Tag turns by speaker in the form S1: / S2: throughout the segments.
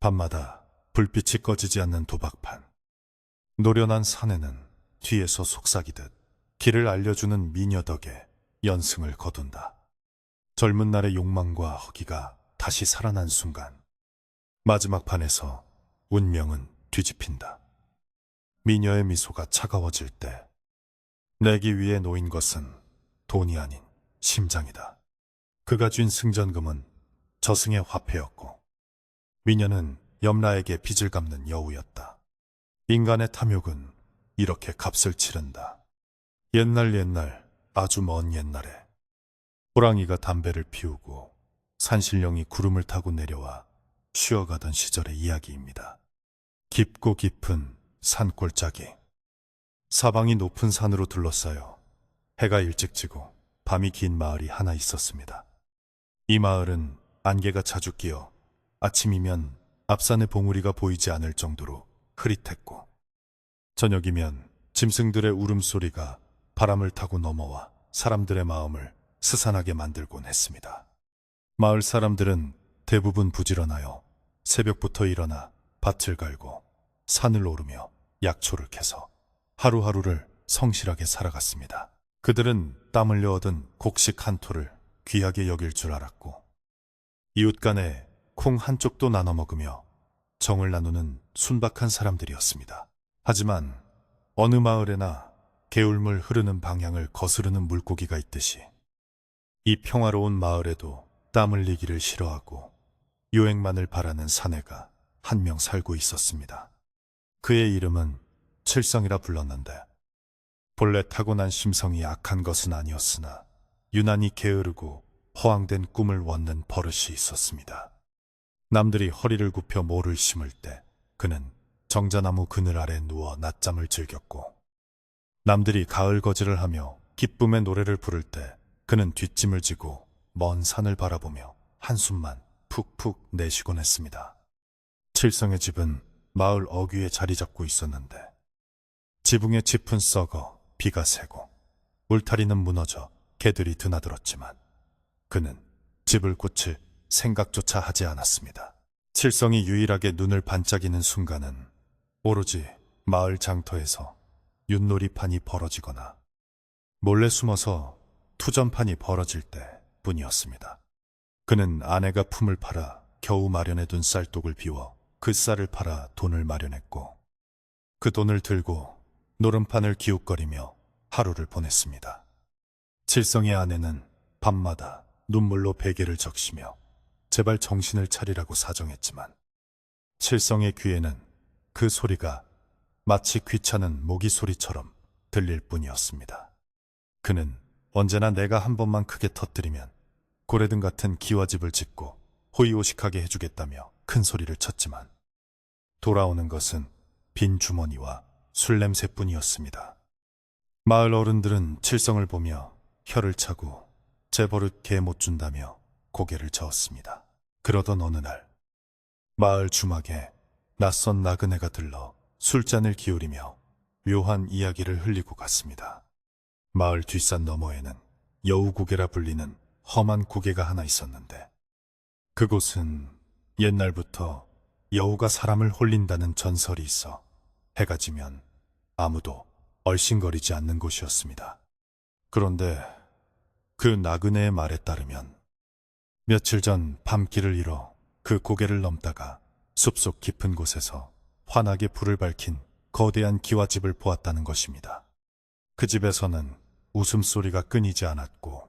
S1: 밤마다 불빛이 꺼지지 않는 도박판. 노련한 사내는 뒤에서 속삭이듯 길을 알려주는 미녀 덕에 연승을 거둔다. 젊은 날의 욕망과 허기가 다시 살아난 순간, 마지막 판에서 운명은 뒤집힌다. 미녀의 미소가 차가워질 때 내기 위해 놓인 것은 돈이 아닌 심장이다. 그가 쥔 승전금은 저승의 화폐였고, 미녀는 염라에게 빚을 갚는 여우였다. 인간의 탐욕은 이렇게 값을 치른다. 옛날 아주 먼 옛날에 호랑이가 담배를 피우고 산신령이 구름을 타고 내려와 쉬어가던 시절의 이야기입니다. 깊고 깊은 산골짜기. 사방이 높은 산으로 둘러싸여 해가 일찍 지고 밤이 긴 마을이 하나 있었습니다. 이 마을은 안개가 자주 끼어 아침이면 앞산의 봉우리가 보이지 않을 정도로 흐릿했고, 저녁이면 짐승들의 울음소리가 바람을 타고 넘어와 사람들의 마음을 스산하게 만들곤 했습니다. 마을 사람들은 대부분 부지런하여 새벽부터 일어나 밭을 갈고 산을 오르며 약초를 캐서 하루하루를 성실하게 살아갔습니다. 그들은 땀 흘려 얻은 곡식 한 토를 귀하게 여길 줄 알았고, 이웃 간에 콩 한 쪽도 나눠 먹으며 정을 나누는 순박한 사람들이었습니다. 하지만 어느 마을에나 개울물 흐르는 방향을 거스르는 물고기가 있듯이 이 평화로운 마을에도 땀 흘리기를 싫어하고 유행만을 바라는 사내가 한 명 살고 있었습니다. 그의 이름은 칠성이라 불렀는데, 본래 타고난 심성이 악한 것은 아니었으나 유난히 게으르고 허황된 꿈을 쫓는 버릇이 있었습니다. 남들이 허리를 굽혀 모를 심을 때 그는 정자나무 그늘 아래 누워 낮잠을 즐겼고, 남들이 가을 거지를 하며 기쁨의 노래를 부를 때 그는 뒷짐을 지고 먼 산을 바라보며 한숨만 푹푹 내쉬곤 했습니다. 칠성의 집은 마을 어귀에 자리 잡고 있었는데, 지붕의 짚은 썩어 비가 새고 울타리는 무너져 개들이 드나들었지만 그는 집을 고칠 생각조차 하지 않았습니다. 칠성이 유일하게 눈을 반짝이는 순간은 오로지 마을 장터에서 윷놀이판이 벌어지거나 몰래 숨어서 투전판이 벌어질 때 뿐이었습니다. 그는 아내가 품을 팔아 겨우 마련해둔 쌀독을 비워 그 쌀을 팔아 돈을 마련했고, 그 돈을 들고 노름판을 기웃거리며 하루를 보냈습니다. 칠성의 아내는 밤마다 눈물로 베개를 적시며 제발 정신을 차리라고 사정했지만, 칠성의 귀에는 그 소리가 마치 귀찮은 모기 소리처럼 들릴 뿐이었습니다. 그는 언제나 내가 한 번만 크게 터뜨리면 고래등 같은 기와집을 짓고 호의호식하게 해주겠다며 큰 소리를 쳤지만 돌아오는 것은 빈 주머니와 술 냄새뿐이었습니다. 마을 어른들은 칠성을 보며 혀를 차고 제 버릇 개 못 준다며 고개를 저었습니다. 그러던 어느 날 마을 주막에 낯선 나그네가 들러 술잔을 기울이며 묘한 이야기를 흘리고 갔습니다. 마을 뒷산 너머에는 여우고개라 불리는 험한 고개가 하나 있었는데, 그곳은 옛날부터 여우가 사람을 홀린다는 전설이 있어 해가 지면 아무도 얼씬거리지 않는 곳이었습니다. 그런데 그 나그네의 말에 따르면 며칠 전 밤길을 잃어 그 고개를 넘다가 숲속 깊은 곳에서 환하게 불을 밝힌 거대한 기와집을 보았다는 것입니다. 그 집에서는 웃음소리가 끊이지 않았고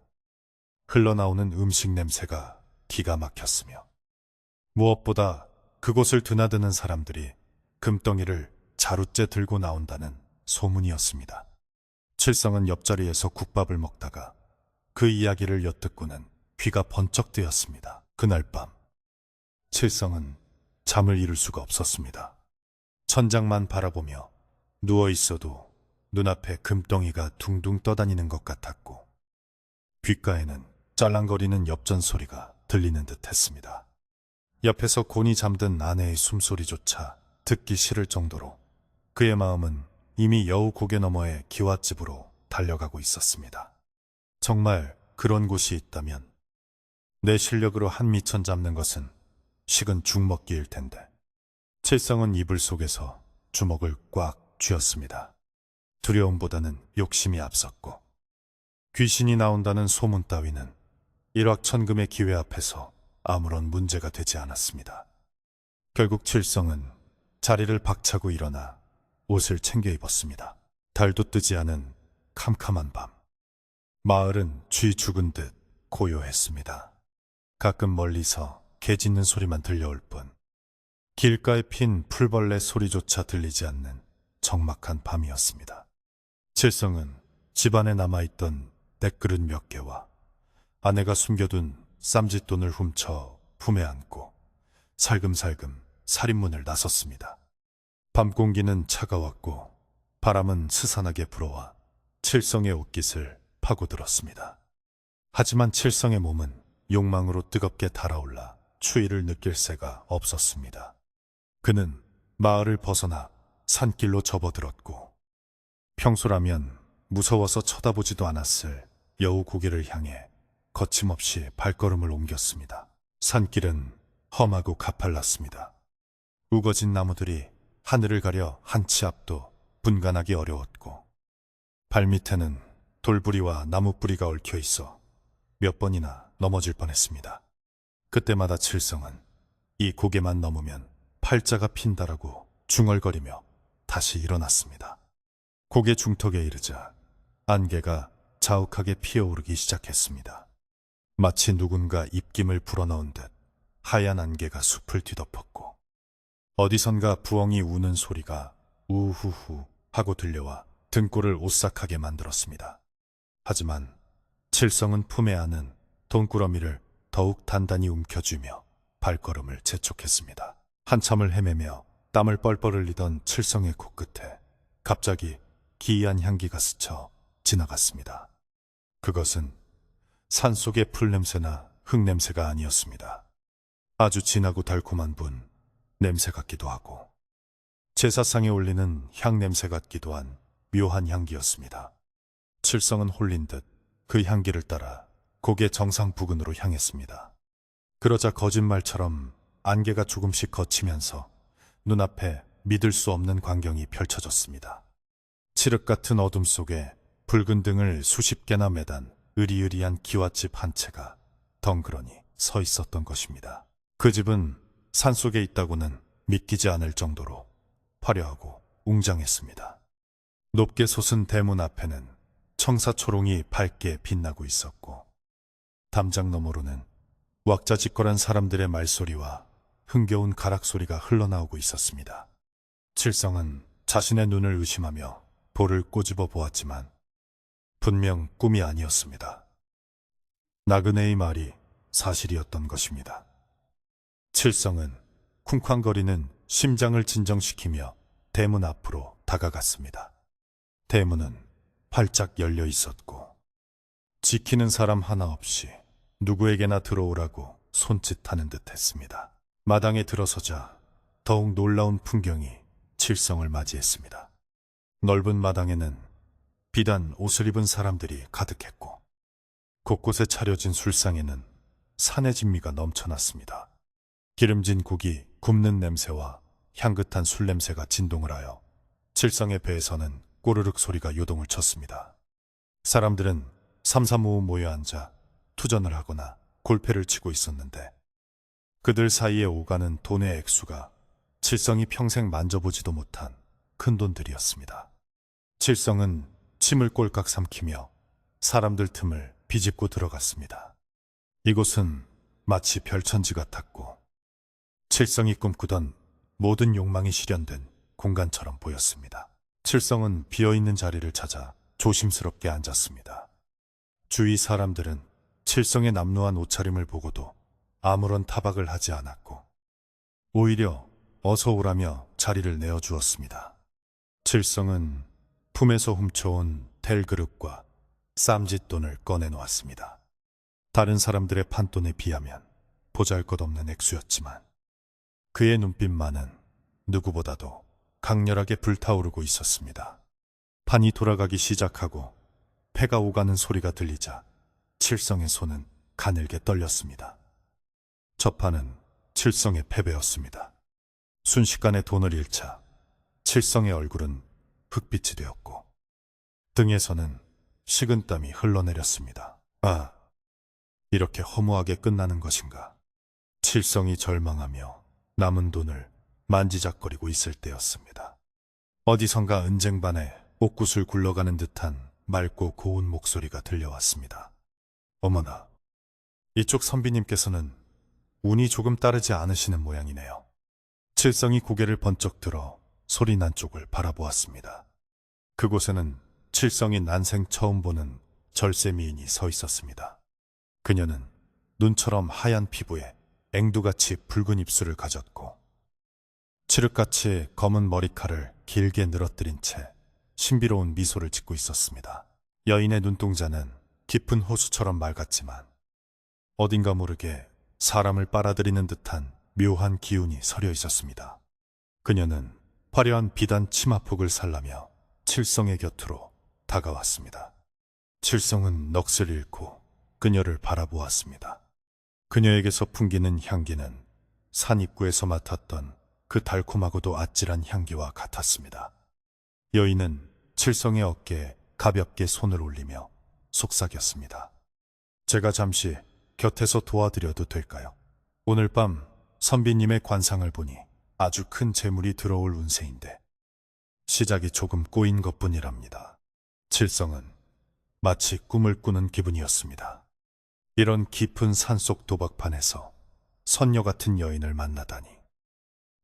S1: 흘러나오는 음식 냄새가 기가 막혔으며, 무엇보다 그곳을 드나드는 사람들이 금덩이를 자루째 들고 나온다는 소문이었습니다. 칠성은 옆자리에서 국밥을 먹다가 그 이야기를 엿듣고는 귀가 번쩍 뜨였습니다. 그날 밤 칠성은 잠을 이룰 수가 없었습니다. 천장만 바라보며 누워있어도 눈앞에 금덩이가 둥둥 떠다니는 것 같았고, 귓가에는 짤랑거리는 엽전 소리가 들리는 듯 했습니다. 옆에서 곤히 잠든 아내의 숨소리조차 듣기 싫을 정도로 그의 마음은 이미 여우 고개 너머의 기와집으로 달려가고 있었습니다. 정말 그런 곳이 있다면 내 실력으로 한 미천 잡는 것은 식은 죽먹기일 텐데, 칠성은 이불 속에서 주먹을 꽉 쥐었습니다. 두려움보다는 욕심이 앞섰고 귀신이 나온다는 소문 따위는 일확천금의 기회 앞에서 아무런 문제가 되지 않았습니다. 결국 칠성은 자리를 박차고 일어나 옷을 챙겨 입었습니다. 달도 뜨지 않은 캄캄한 밤. 마을은 쥐 죽은 듯 고요했습니다. 가끔 멀리서 개 짖는 소리만 들려올 뿐 길가에 핀 풀벌레 소리조차 들리지 않는 적막한 밤이었습니다. 칠성은 집안에 남아있던 땔그릇 몇 개와 아내가 숨겨둔 쌈짓돈을 훔쳐 품에 안고 살금살금 살인문을 나섰습니다. 밤 공기는 차가웠고 바람은 스산하게 불어와 칠성의 옷깃을 파고들었습니다. 하지만 칠성의 몸은 욕망으로 뜨겁게 달아올라 추위를 느낄 새가 없었습니다. 그는 마을을 벗어나 산길로 접어들었고 평소라면 무서워서 쳐다보지도 않았을 여우 고개를 향해 거침없이 발걸음을 옮겼습니다. 산길은 험하고 가팔랐습니다. 우거진 나무들이 하늘을 가려 한 치 앞도 분간하기 어려웠고 발밑에는 돌부리와 나무뿌리가 얽혀 있어 몇 번이나 넘어질 뻔했습니다. 그때마다 칠성은 이 고개만 넘으면 팔자가 핀다라고 중얼거리며 다시 일어났습니다. 고개 중턱에 이르자 안개가 자욱하게 피어오르기 시작했습니다. 마치 누군가 입김을 불어넣은 듯 하얀 안개가 숲을 뒤덮었고 어디선가 부엉이 우는 소리가 우후후 하고 들려와 등골을 오싹하게 만들었습니다. 하지만 칠성은 품에 안은 돈꾸러미를 더욱 단단히 움켜쥐며 발걸음을 재촉했습니다. 한참을 헤매며 땀을 뻘뻘 흘리던 칠성의 코끝에 갑자기 기이한 향기가 스쳐 지나갔습니다. 그것은 산속의 풀냄새나 흙냄새가 아니었습니다. 아주 진하고 달콤한 분 냄새 같기도 하고 제사상에 올리는 향냄새 같기도 한 묘한 향기였습니다. 칠성은 홀린 듯 그 향기를 따라 고개 정상 부근으로 향했습니다. 그러자 거짓말처럼 안개가 조금씩 걷히면서 눈앞에 믿을 수 없는 광경이 펼쳐졌습니다. 칠흑 같은 어둠 속에 붉은 등을 수십 개나 매단 으리으리한 기와집 한 채가 덩그러니 서 있었던 것입니다. 그 집은 산속에 있다고는 믿기지 않을 정도로 화려하고 웅장했습니다. 높게 솟은 대문 앞에는 청사초롱이 밝게 빛나고 있었고 담장 너머로는 왁자지껄한 사람들의 말소리와 흥겨운 가락소리가 흘러나오고 있었습니다. 칠성은 자신의 눈을 의심하며 볼을 꼬집어 보았지만 분명 꿈이 아니었습니다. 나그네의 말이 사실이었던 것입니다. 칠성은 쿵쾅거리는 심장을 진정시키며 대문 앞으로 다가갔습니다. 대문은 활짝 열려 있었고 지키는 사람 하나 없이 누구에게나 들어오라고 손짓하는 듯 했습니다. 마당에 들어서자 더욱 놀라운 풍경이 칠성을 맞이했습니다. 넓은 마당에는 비단 옷을 입은 사람들이 가득했고 곳곳에 차려진 술상에는 산의 진미가 넘쳐났습니다. 기름진 고기 굽는 냄새와 향긋한 술 냄새가 진동을 하여 칠성의 배에서는 꼬르륵 소리가 요동을 쳤습니다. 사람들은 삼삼오오 모여 앉아 투전을 하거나 골패를 치고 있었는데 그들 사이에 오가는 돈의 액수가 칠성이 평생 만져보지도 못한 큰 돈들이었습니다. 칠성은 침을 꼴깍 삼키며 사람들 틈을 비집고 들어갔습니다. 이곳은 마치 별천지 같았고 칠성이 꿈꾸던 모든 욕망이 실현된 공간처럼 보였습니다. 칠성은 비어있는 자리를 찾아 조심스럽게 앉았습니다. 주위 사람들은 칠성의 남루한 옷차림을 보고도 아무런 타박을 하지 않았고 오히려 어서 오라며 자리를 내어주었습니다. 칠성은 품에서 훔쳐온 텔그릇과 쌈짓돈을 꺼내놓았습니다. 다른 사람들의 판돈에 비하면 보잘것없는 액수였지만 그의 눈빛만은 누구보다도 강렬하게 불타오르고 있었습니다. 판이 돌아가기 시작하고 패가 오가는 소리가 들리자 칠성의 손은 가늘게 떨렸습니다. 첫 판은 칠성의 패배였습니다. 순식간에 돈을 잃자 칠성의 얼굴은 흑빛이 되었고 등에서는 식은땀이 흘러내렸습니다. 아, 이렇게 허무하게 끝나는 것인가. 칠성이 절망하며 남은 돈을 만지작거리고 있을 때였습니다. 어디선가 은쟁반에 옥굿을 굴러가는 듯한 맑고 고운 목소리가 들려왔습니다. 어머나, 이쪽 선비님께서는 운이 조금 따르지 않으시는 모양이네요. 칠성이 고개를 번쩍 들어 소리난 쪽을 바라보았습니다. 그곳에는 칠성이 난생 처음 보는 절세 미인이 서 있었습니다. 그녀는 눈처럼 하얀 피부에 앵두같이 붉은 입술을 가졌고 칠흑같이 검은 머리칼을 길게 늘어뜨린 채 신비로운 미소를 짓고 있었습니다. 여인의 눈동자는 깊은 호수처럼 맑았지만 어딘가 모르게 사람을 빨아들이는 듯한 묘한 기운이 서려 있었습니다. 그녀는 화려한 비단 치마폭을 살라며 칠성의 곁으로 다가왔습니다. 칠성은 넋을 잃고 그녀를 바라보았습니다. 그녀에게서 풍기는 향기는 산 입구에서 맡았던 그 달콤하고도 아찔한 향기와 같았습니다. 여인은 칠성의 어깨에 가볍게 손을 올리며 속삭였습니다. 제가 잠시 곁에서 도와드려도 될까요? 오늘 밤 선비님의 관상을 보니 아주 큰 재물이 들어올 운세인데 시작이 조금 꼬인 것뿐이랍니다. 칠성은 마치 꿈을 꾸는 기분이었습니다. 이런 깊은 산속 도박판에서 선녀 같은 여인을 만나다니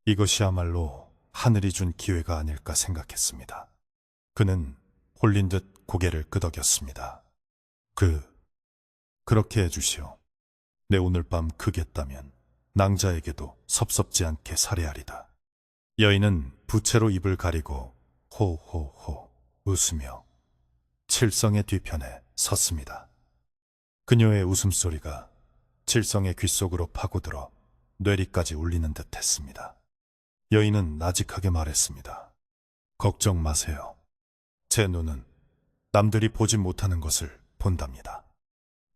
S1: 이것이야말로 하늘이 준 기회가 아닐까 생각했습니다. 그는 홀린 듯 고개를 끄덕였습니다. 그렇게 해주시오. 내 오늘 밤 그겠다면 낭자에게도 섭섭지 않게 살해하리다. 여인은 부채로 입을 가리고 호호호 웃으며 칠성의 뒤편에 섰습니다. 그녀의 웃음소리가 칠성의 귓속으로 파고들어 뇌리까지 울리는 듯 했습니다. 여인은 나직하게 말했습니다. 걱정 마세요. 제 눈은 남들이 보지 못하는 것을 본답니다.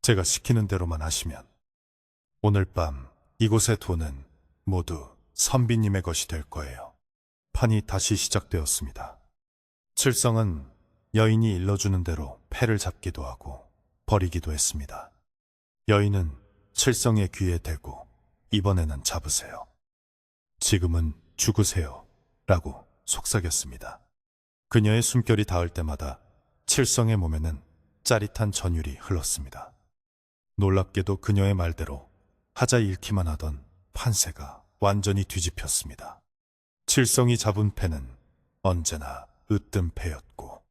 S1: 제가 시키는 대로만 하시면 오늘 밤 이곳의 돈은 모두 선비님의 것이 될 거예요. 판이 다시 시작되었습니다. 칠성은 여인이 일러주는 대로 패를 잡기도 하고 버리기도 했습니다. 여인은 칠성의 귀에 대고 이번에는 잡으세요. 지금은 죽으세요. 라고 속삭였습니다. 그녀의 숨결이 닿을 때마다 칠성의 몸에는 짜릿한 전율이 흘렀습니다. 놀랍게도 그녀의 말대로 하자 잃기만 하던 판세가 완전히 뒤집혔습니다. 칠성이 잡은 패는 언제나 으뜸 패였고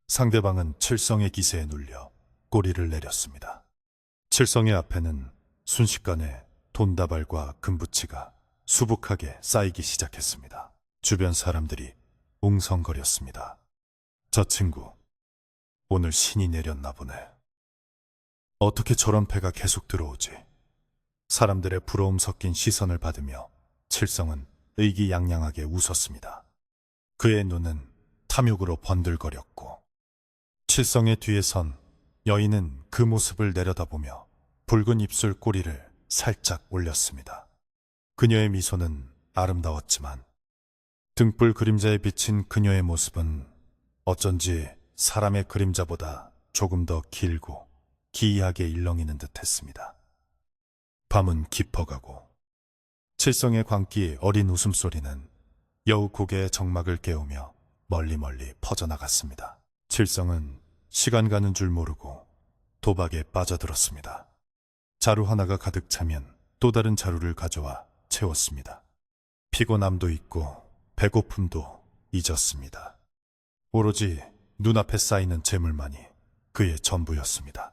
S1: 상대방은 칠성의 기세에 눌려 꼬리를 내렸습니다. 칠성의 앞에는 순식간에 돈다발과 금부치가 수북하게 쌓이기 시작했습니다. 주변 사람들이 웅성거렸습니다. 저 친구, 오늘 신이 내렸나 보네. 어떻게 저런 패가 계속 들어오지? 사람들의 부러움 섞인 시선을 받으며 칠성은 의기양양하게 웃었습니다. 그의 눈은 탐욕으로 번들거렸고 칠성의 뒤에 선 여인은 그 모습을 내려다보며 붉은 입술 꼬리를 살짝 올렸습니다. 그녀의 미소는 아름다웠지만 등불 그림자에 비친 그녀의 모습은 어쩐지 사람의 그림자보다 조금 더 길고 기이하게 일렁이는 듯했습니다. 밤은 깊어가고 칠성의 광기 어린 웃음소리는 여우 고개의 정막을 깨우며 멀리 퍼져나갔습니다. 칠성은 시간 가는 줄 모르고 도박에 빠져들었습니다. 자루 하나가 가득 차면 또 다른 자루를 가져와 채웠습니다. 피곤함도 있고 배고픔도 잊었습니다. 오로지 눈앞에 쌓이는 재물만이 그의 전부였습니다.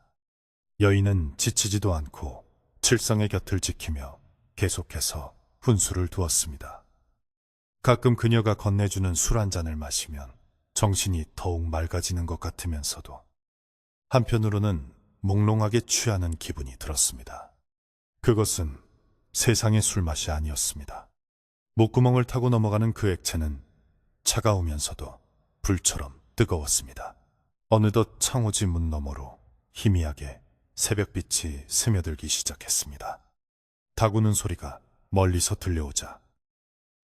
S1: 여인은 지치지도 않고 칠성의 곁을 지키며 계속해서 훈수를 두었습니다. 가끔 그녀가 건네주는 술 한 잔을 마시면 정신이 더욱 맑아지는 것 같으면서도 한편으로는 몽롱하게 취하는 기분이 들었습니다. 그것은 세상의 술맛이 아니었습니다. 목구멍을 타고 넘어가는 그 액체는 차가우면서도 불처럼 뜨거웠습니다. 어느덧 창호지 문 너머로 희미하게 새벽빛이 스며들기 시작했습니다. 다구는 소리가 멀리서 들려오자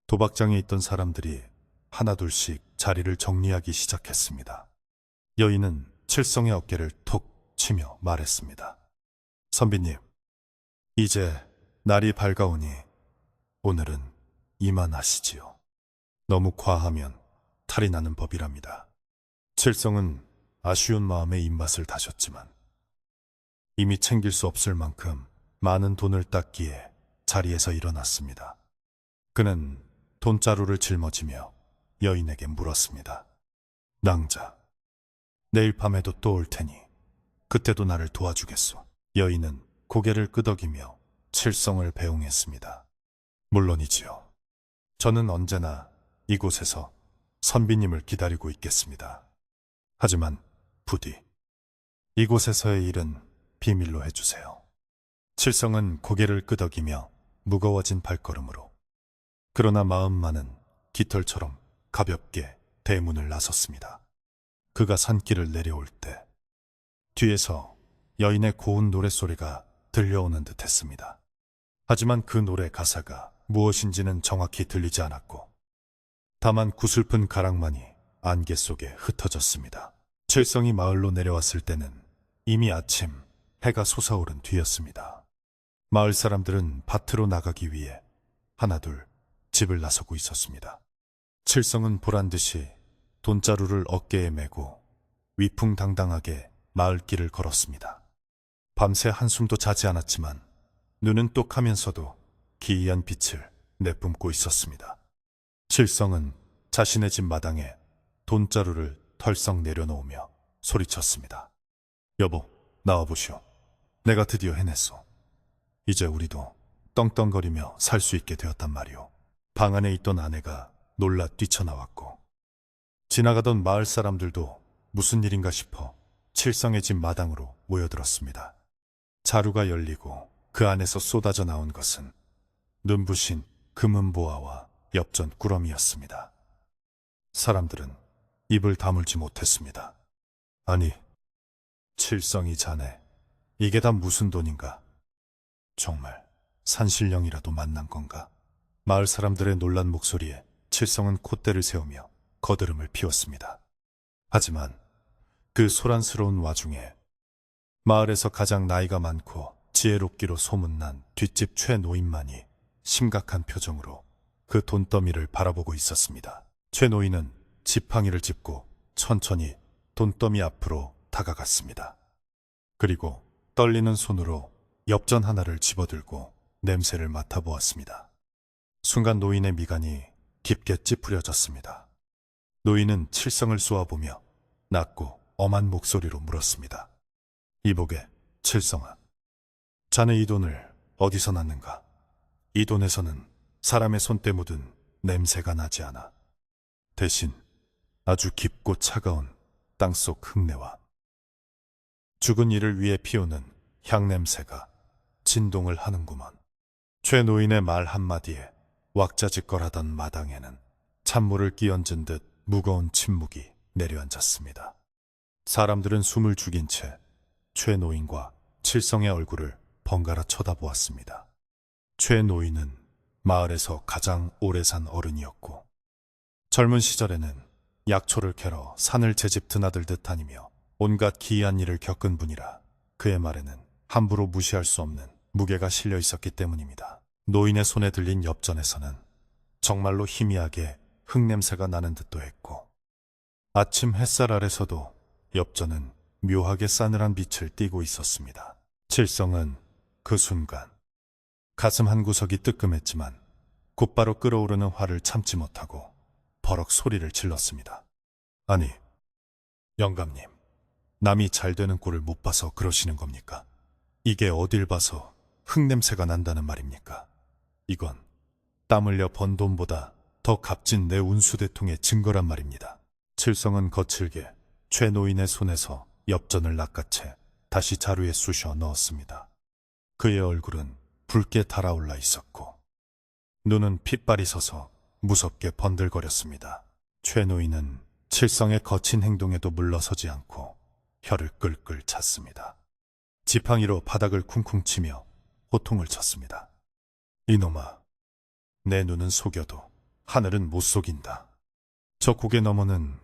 S1: 도박장에 있던 사람들이 하나둘씩 자리를 정리하기 시작했습니다. 여인은 칠성의 어깨를 톡 치며 말했습니다. 선비님, 이제 날이 밝아오니 오늘은 이만하시지요. 너무 과하면 탈이 나는 법이랍니다. 칠성은 아쉬운 마음에 입맛을 다셨지만 이미 챙길 수 없을 만큼 많은 돈을 땄기에 자리에서 일어났습니다. 그는 돈자루를 짊어지며 여인에게 물었습니다. 낭자, 내일 밤에도 또 올 테니 그때도 나를 도와주겠소. 여인은 고개를 끄덕이며 칠성을 배웅했습니다. 물론이지요. 저는 언제나 이곳에서 선비님을 기다리고 있겠습니다. 하지만 부디 이곳에서의 일은 비밀로 해주세요. 칠성은 고개를 끄덕이며 무거워진 발걸음으로, 그러나 마음만은 깃털처럼 가볍게 대문을 나섰습니다. 그가 산길을 내려올 때 뒤에서 여인의 고운 노랫소리가 들려오는 듯 했습니다. 하지만 그 노래 가사가 무엇인지는 정확히 들리지 않았고 다만 구슬픈 가락만이 안개 속에 흩어졌습니다. 칠성이 마을로 내려왔을 때는 이미 아침 해가 솟아오른 뒤였습니다. 마을 사람들은 밭으로 나가기 위해 하나둘 집을 나서고 있었습니다. 칠성은 보란듯이 돈자루를 어깨에 메고 위풍당당하게 마을길을 걸었습니다. 밤새 한숨도 자지 않았지만 눈은 똑하면서도 기이한 빛을 내뿜고 있었습니다. 칠성은 자신의 집 마당에 돈자루를 털썩 내려놓으며 소리쳤습니다. 여보, 나와보시오. 내가 드디어 해냈소. 이제 우리도 떵떵거리며 살 수 있게 되었단 말이오. 방 안에 있던 아내가 놀라 뛰쳐나왔고 지나가던 마을 사람들도 무슨 일인가 싶어 칠성의 집 마당으로 모여들었습니다. 자루가 열리고 그 안에서 쏟아져 나온 것은 눈부신 금은보화와 엽전 꾸러미였습니다. 사람들은 입을 다물지 못했습니다. 아니, 칠성이 자네, 이게 다 무슨 돈인가? 정말 산신령이라도 만난 건가? 마을 사람들의 놀란 목소리에 칠성은 콧대를 세우며 거드름을 피웠습니다. 하지만 그 소란스러운 와중에 마을에서 가장 나이가 많고 지혜롭기로 소문난 뒷집 최노인만이 심각한 표정으로 그 돈더미를 바라보고 있었습니다. 최노인은 지팡이를 짚고 천천히 돈더미 앞으로 다가갔습니다. 그리고 떨리는 손으로 엽전 하나를 집어들고 냄새를 맡아보았습니다. 순간 노인의 미간이 깊게 찌푸려졌습니다. 노인은 칠성을 쏘아보며 낮고 엄한 목소리로 물었습니다. 이보게, 칠성아. 자네 이 돈을 어디서 났는가? 이 돈에서는 사람의 손때 묻은 냄새가 나지 않아. 대신 아주 깊고 차가운 땅속 흙내와 죽은 이를 위해 피우는 향냄새가 진동을 하는구먼. 최 노인의 말 한마디에 왁자지껄하던 마당에는 찬물을 끼얹은 듯 무거운 침묵이 내려앉았습니다. 사람들은 숨을 죽인 채 최 노인과 칠성의 얼굴을 번갈아 쳐다보았습니다. 최 노인은 마을에서 가장 오래 산 어른이었고 젊은 시절에는 약초를 캐러 산을 제집 드나들듯 다니며 온갖 기이한 일을 겪은 분이라 그의 말에는 함부로 무시할 수 없는 무게가 실려 있었기 때문입니다. 노인의 손에 들린 엽전에서는 정말로 희미하게 흙냄새가 나는 듯도 했고 아침 햇살 아래서도 엽전은 묘하게 싸늘한 빛을 띠고 있었습니다. 칠성은 그 순간 가슴 한구석이 뜨끔했지만 곧바로 끓어오르는 화를 참지 못하고 버럭 소리를 질렀습니다. 아니, 영감님, 남이 잘 되는 꼴을 못 봐서 그러시는 겁니까? 이게 어딜 봐서 흙냄새가 난다는 말입니까? 이건 땀 흘려 번 돈보다 더 값진 내 운수대통의 증거란 말입니다. 칠성은 거칠게 최 노인의 손에서 엽전을 낚아채 다시 자루에 쑤셔 넣었습니다. 그의 얼굴은 붉게 달아올라 있었고 눈은 핏발이 서서 무섭게 번들거렸습니다. 최 노인은 칠성의 거친 행동에도 물러서지 않고 혀를 끌끌 찼습니다. 지팡이로 바닥을 쿵쿵 치며 호통을 쳤습니다. 이놈아, 내 눈은 속여도 하늘은 못 속인다. 저 고개 너머는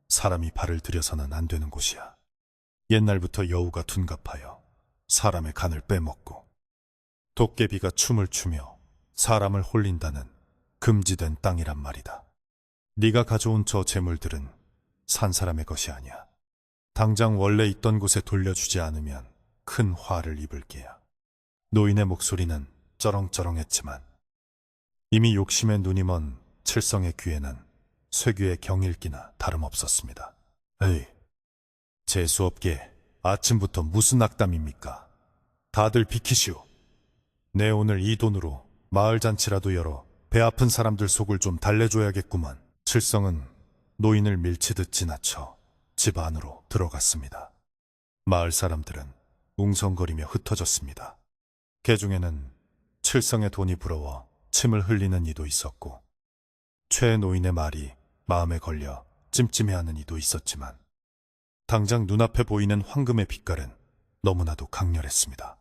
S1: 사람이 발을 들여서는 안 되는 곳이야. 옛날부터 여우가 둔갑하여 사람의 간을 빼먹고 도깨비가 춤을 추며 사람을 홀린다는 금지된 땅이란 말이다. 네가 가져온 저 재물들은 산 사람의 것이 아니야. 당장 원래 있던 곳에 돌려주지 않으면 큰 화를 입을 게야. 노인의 목소리는 쩌렁쩌렁했지만 이미 욕심에 눈이 먼 칠성의 귀에는 쇠귀의 경읽기나 다름없었습니다. 에이, 재수없게 아침부터 무슨 악담입니까? 다들 비키시오. 내 오늘 이 돈으로 마을 잔치라도 열어 배 아픈 사람들 속을 좀 달래줘야겠구만. 칠성은 노인을 밀치듯 지나쳐 집 안으로 들어갔습니다. 마을 사람들은 웅성거리며 흩어졌습니다. 그 중에는 칠성의 돈이 부러워 침을 흘리는 이도 있었고 최 노인의 말이 마음에 걸려 찜찜해하는 이도 있었지만 당장 눈앞에 보이는 황금의 빛깔은 너무나도 강렬했습니다.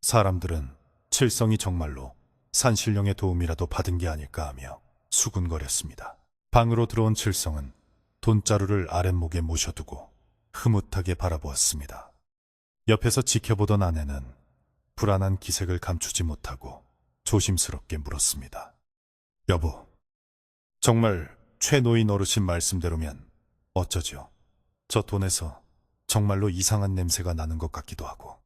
S1: 사람들은 칠성이 정말로 산신령의 도움이라도 받은 게 아닐까 하며 수군거렸습니다. 방으로 들어온 칠성은 돈자루를 아랫목에 모셔두고 흐뭇하게 바라보았습니다. 옆에서 지켜보던 아내는 불안한 기색을 감추지 못하고 조심스럽게 물었습니다. 여보, 정말 최 노인 어르신 말씀대로면 어쩌죠? 저 돈에서 정말로 이상한 냄새가 나는 것 같기도 하고.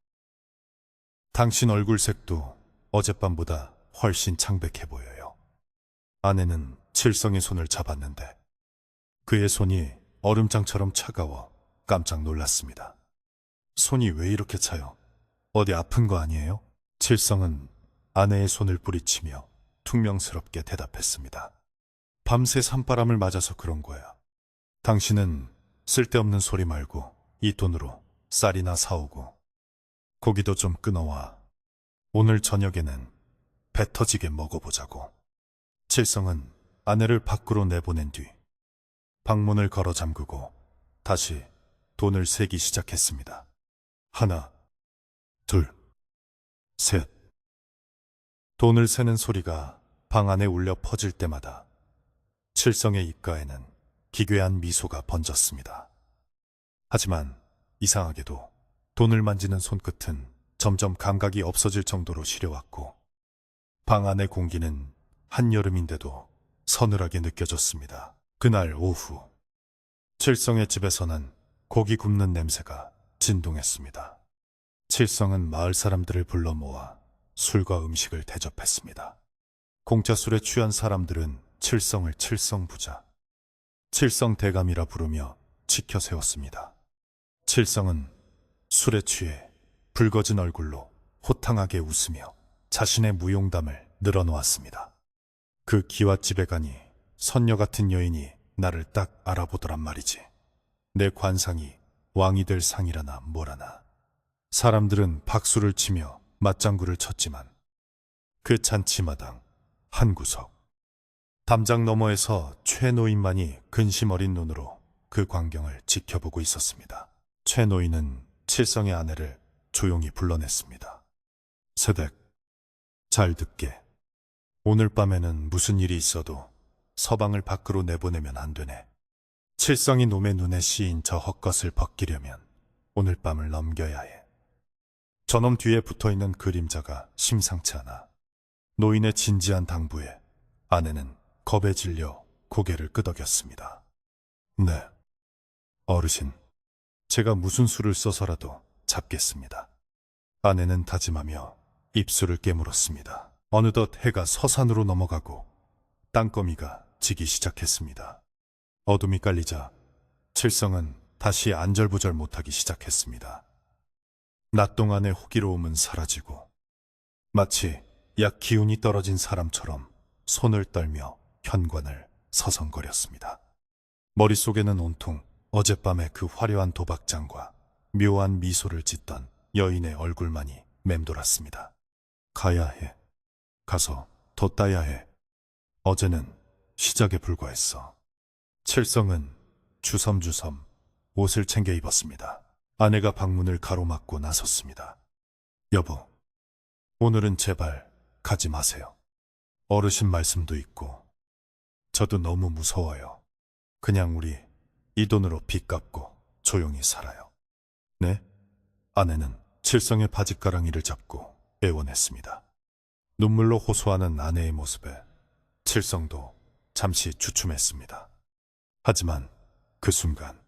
S1: 당신 얼굴색도 어젯밤보다 훨씬 창백해 보여요. 아내는 칠성의 손을 잡았는데 그의 손이 얼음장처럼 차가워 깜짝 놀랐습니다. 손이 왜 이렇게 차요? 어디 아픈 거 아니에요? 칠성은 아내의 손을 뿌리치며 퉁명스럽게 대답했습니다. 밤새 산바람을 맞아서 그런 거야. 당신은 쓸데없는 소리 말고 이 돈으로 쌀이나 사오고 고기도 좀 끊어와. 오늘 저녁에는 배 터지게 먹어보자고. 칠성은 아내를 밖으로 내보낸 뒤 방문을 걸어 잠그고 다시 돈을 세기 시작했습니다. 하나, 둘, 셋. 돈을 세는 소리가 방 안에 울려 퍼질 때마다 칠성의 입가에는 기괴한 미소가 번졌습니다. 하지만 이상하게도 돈을 만지는 손끝은 점점 감각이 없어질 정도로 시려왔고 방 안의 공기는 한여름인데도 서늘하게 느껴졌습니다. 그날 오후 칠성의 집에서는 고기 굽는 냄새가 진동했습니다. 칠성은 마을 사람들을 불러 모아 술과 음식을 대접했습니다. 공짜 술에 취한 사람들은 칠성을 칠성부자, 칠성대감이라 부르며 지켜 세웠습니다. 칠성은 술에 취해 붉어진 얼굴로 호탕하게 웃으며 자신의 무용담을 늘어놓았습니다. 그 기와집에 가니 선녀 같은 여인이 나를 딱 알아보더란 말이지. 내 관상이 왕이 될 상이라나 뭐라나. 사람들은 박수를 치며 맞장구를 쳤지만 그 잔치마당 한 구석 담장 너머에서 최 노인만이 근심 어린 눈으로 그 광경을 지켜보고 있었습니다. 최 노인은 칠성의 아내를 조용히 불러냈습니다. 세댁, 잘 듣게. 오늘 밤에는 무슨 일이 있어도 서방을 밖으로 내보내면 안 되네. 칠성이 놈의 눈에 씌인 저 헛것을 벗기려면 오늘 밤을 넘겨야 해. 저놈 뒤에 붙어있는 그림자가 심상치 않아. 노인의 진지한 당부에 아내는 겁에 질려 고개를 끄덕였습니다. 네, 어르신, 제가 무슨 수를 써서라도 잡겠습니다. 아내는 다짐하며 입술을 깨물었습니다. 어느덧 해가 서산으로 넘어가고 땅거미가 지기 시작했습니다. 어둠이 깔리자 칠성은 다시 안절부절 못하기 시작했습니다. 낮 동안의 호기로움은 사라지고 마치 약 기운이 떨어진 사람처럼 손을 떨며 현관을 서성거렸습니다. 머릿속에는 온통 어젯밤의 그 화려한 도박장과 묘한 미소를 짓던 여인의 얼굴만이 맴돌았습니다. 가야 해. 가서 더 따야 해. 어제는 시작에 불과했어. 칠성은 주섬주섬 옷을 챙겨 입었습니다. 아내가 방문을 가로막고 나섰습니다. 여보, 오늘은 제발 가지 마세요. 어르신 말씀도 있고 저도 너무 무서워요. 그냥 우리 이 돈으로 빚 갚고 조용히 살아요. 네? 아내는 칠성의 바짓가랑이를 잡고 애원했습니다. 눈물로 호소하는 아내의 모습에 칠성도 잠시 주춤했습니다. 하지만 그 순간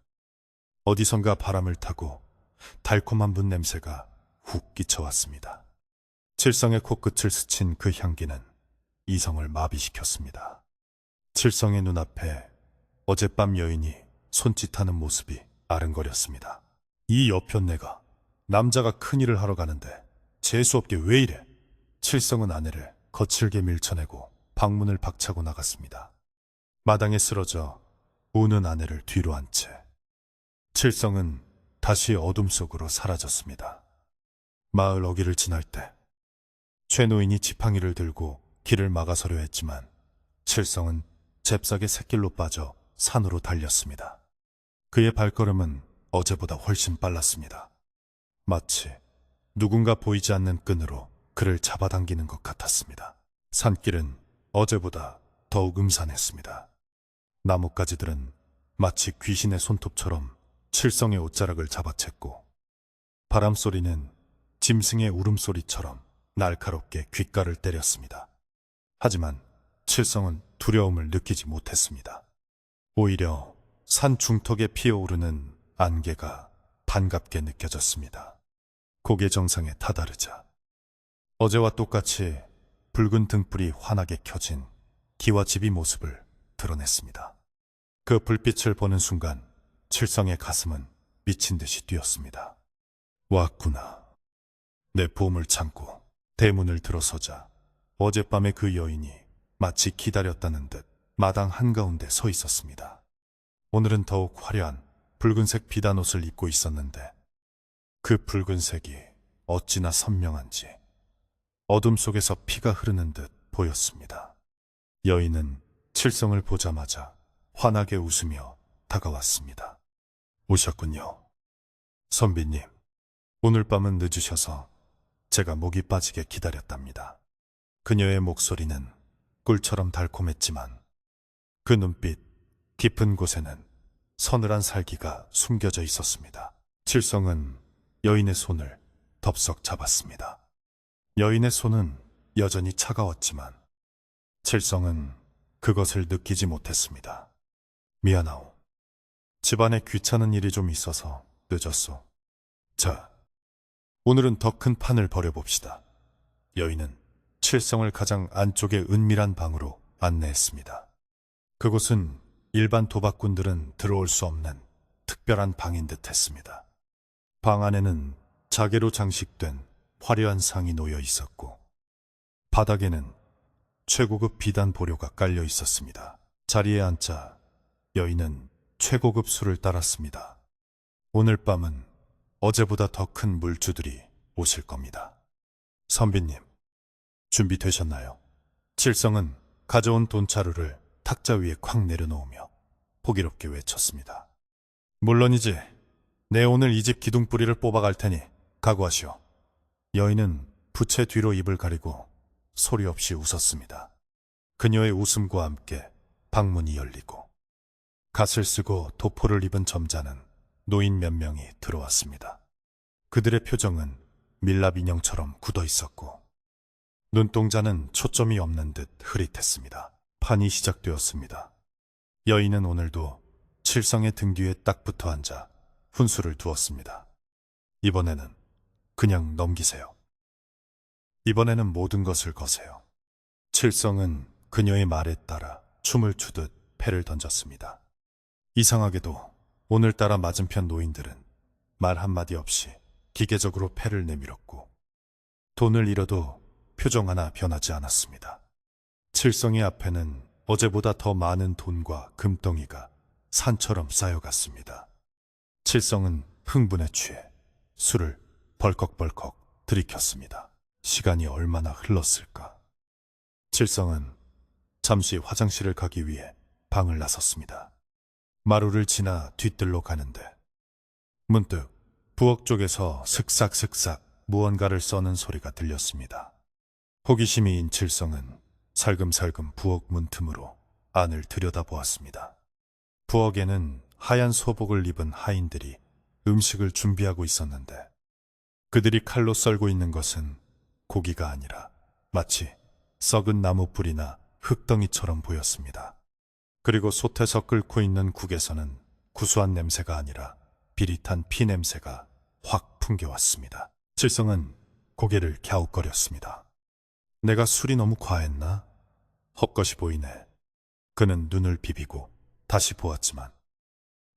S1: 어디선가 바람을 타고 달콤한 분 냄새가 훅 끼쳐왔습니다. 칠성의 코끝을 스친 그 향기는 이성을 마비시켰습니다. 칠성의 눈앞에 어젯밤 여인이 손짓하는 모습이 아른거렸습니다. 이 여편네가 남자가 큰일을 하러 가는데 재수없게 왜 이래? 칠성은 아내를 거칠게 밀쳐내고 방문을 박차고 나갔습니다. 마당에 쓰러져 우는 아내를 뒤로 한 채 칠성은 다시 어둠 속으로 사라졌습니다. 마을 어귀를 지날 때 최 노인이 지팡이를 들고 길을 막아서려 했지만 칠성은 잽싸게 샛길로 빠져 산으로 달렸습니다. 그의 발걸음은 어제보다 훨씬 빨랐습니다. 마치 누군가 보이지 않는 끈으로 그를 잡아당기는 것 같았습니다. 산길은 어제보다 더욱 음산했습니다. 나뭇가지들은 마치 귀신의 손톱처럼 칠성의 옷자락을 잡아챘고 바람소리는 짐승의 울음소리처럼 날카롭게 귓가를 때렸습니다. 하지만 칠성은 두려움을 느끼지 못했습니다. 오히려 산 중턱에 피어오르는 안개가 반갑게 느껴졌습니다. 고개 정상에 다다르자 어제와 똑같이 붉은 등불이 환하게 켜진 기와집이 모습을 드러냈습니다. 그 불빛을 보는 순간 칠성의 가슴은 미친 듯이 뛰었습니다. 왔구나. 내 보험을 참고 대문을 들어서자 어젯밤의 그 여인이 마치 기다렸다는 듯 마당 한가운데 서 있었습니다. 오늘은 더욱 화려한 붉은색 비단옷을 입고 있었는데 그 붉은색이 어찌나 선명한지 어둠 속에서 피가 흐르는 듯 보였습니다. 여인은 칠성을 보자마자 환하게 웃으며 다가왔습니다. 오셨군요. 선비님, 오늘 밤은 늦으셔서 제가 목이 빠지게 기다렸답니다. 그녀의 목소리는 꿀처럼 달콤했지만 그 눈빛 깊은 곳에는 서늘한 살기가 숨겨져 있었습니다. 칠성은 여인의 손을 덥석 잡았습니다. 여인의 손은 여전히 차가웠지만 칠성은 그것을 느끼지 못했습니다. 미안하오. 집안에 귀찮은 일이 좀 있어서 늦었소. 자, 오늘은 더 큰 판을 벌여봅시다. 여인은 칠성을 가장 안쪽의 은밀한 방으로 안내했습니다. 그곳은 일반 도박꾼들은 들어올 수 없는 특별한 방인 듯 했습니다. 방 안에는 자개로 장식된 화려한 상이 놓여 있었고 바닥에는 최고급 비단 보료가 깔려 있었습니다. 자리에 앉자 여인은 최고급 술을 따랐습니다. 오늘 밤은 어제보다 더 큰 물주들이 오실 겁니다. 선비님, 준비되셨나요? 칠성은 가져온 돈자루를 탁자 위에 콱 내려놓으며 호기롭게 외쳤습니다. 물론이지. 내 오늘 이 집 기둥뿌리를 뽑아갈 테니 각오하시오. 여인은 부채 뒤로 입을 가리고 소리 없이 웃었습니다. 그녀의 웃음과 함께 방문이 열리고 갓을 쓰고 도포를 입은 점잖은 노인 몇 명이 들어왔습니다. 그들의 표정은 밀랍 인형처럼 굳어 있었고 눈동자는 초점이 없는 듯 흐릿했습니다. 판이 시작되었습니다. 여인은 오늘도 칠성의 등 뒤에 딱 붙어 앉아 훈수를 두었습니다. 이번에는 그냥 넘기세요. 이번에는 모든 것을 거세요. 칠성은 그녀의 말에 따라 춤을 추듯 패를 던졌습니다. 이상하게도 오늘따라 맞은편 노인들은 말 한마디 없이 기계적으로 패를 내밀었고 돈을 잃어도 표정 하나 변하지 않았습니다. 칠성의 앞에는 어제보다 더 많은 돈과 금덩이가 산처럼 쌓여갔습니다. 칠성은 흥분에 취해 술을 벌컥벌컥 들이켰습니다. 시간이 얼마나 흘렀을까. 칠성은 잠시 화장실을 가기 위해 방을 나섰습니다. 마루를 지나 뒤뜰로 가는데 문득 부엌 쪽에서 슥싹슥싹 무언가를 써는 소리가 들렸습니다. 호기심이 인 칠성은 살금살금 부엌 문틈으로 안을 들여다보았습니다. 부엌에는 하얀 소복을 입은 하인들이 음식을 준비하고 있었는데 그들이 칼로 썰고 있는 것은 고기가 아니라 마치 썩은 나무 뿌리나 흙덩이처럼 보였습니다. 그리고 솥에서 끓고 있는 국에서는 구수한 냄새가 아니라 비릿한 피 냄새가 확 풍겨왔습니다. 칠성은 고개를 갸웃거렸습니다. 내가 술이 너무 과했나? 헛것이 보이네. 그는 눈을 비비고 다시 보았지만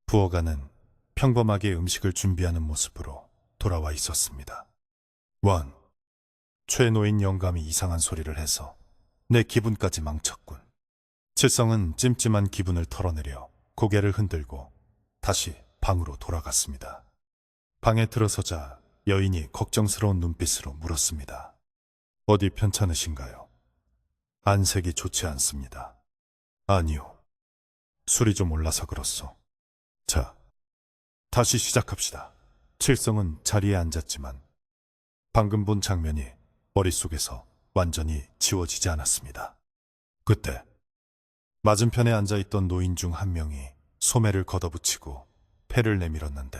S1: 부엌안은 평범하게 음식을 준비하는 모습으로 돌아와 있었습니다. 원, 최노인 영감이 이상한 소리를 해서 내 기분까지 망쳤군. 칠성은 찜찜한 기분을 털어내려 고개를 흔들고 다시 방으로 돌아갔습니다. 방에 들어서자 여인이 걱정스러운 눈빛으로 물었습니다. 어디 편찮으신가요? 안색이 좋지 않습니다. 아니요. 술이 좀 올라서 그렇소. 자, 다시 시작합시다. 칠성은 자리에 앉았지만 방금 본 장면이 머릿속에서 완전히 지워지지 않았습니다. 그때 맞은편에 앉아있던 노인 중 한 명이 소매를 걷어붙이고 패를 내밀었는데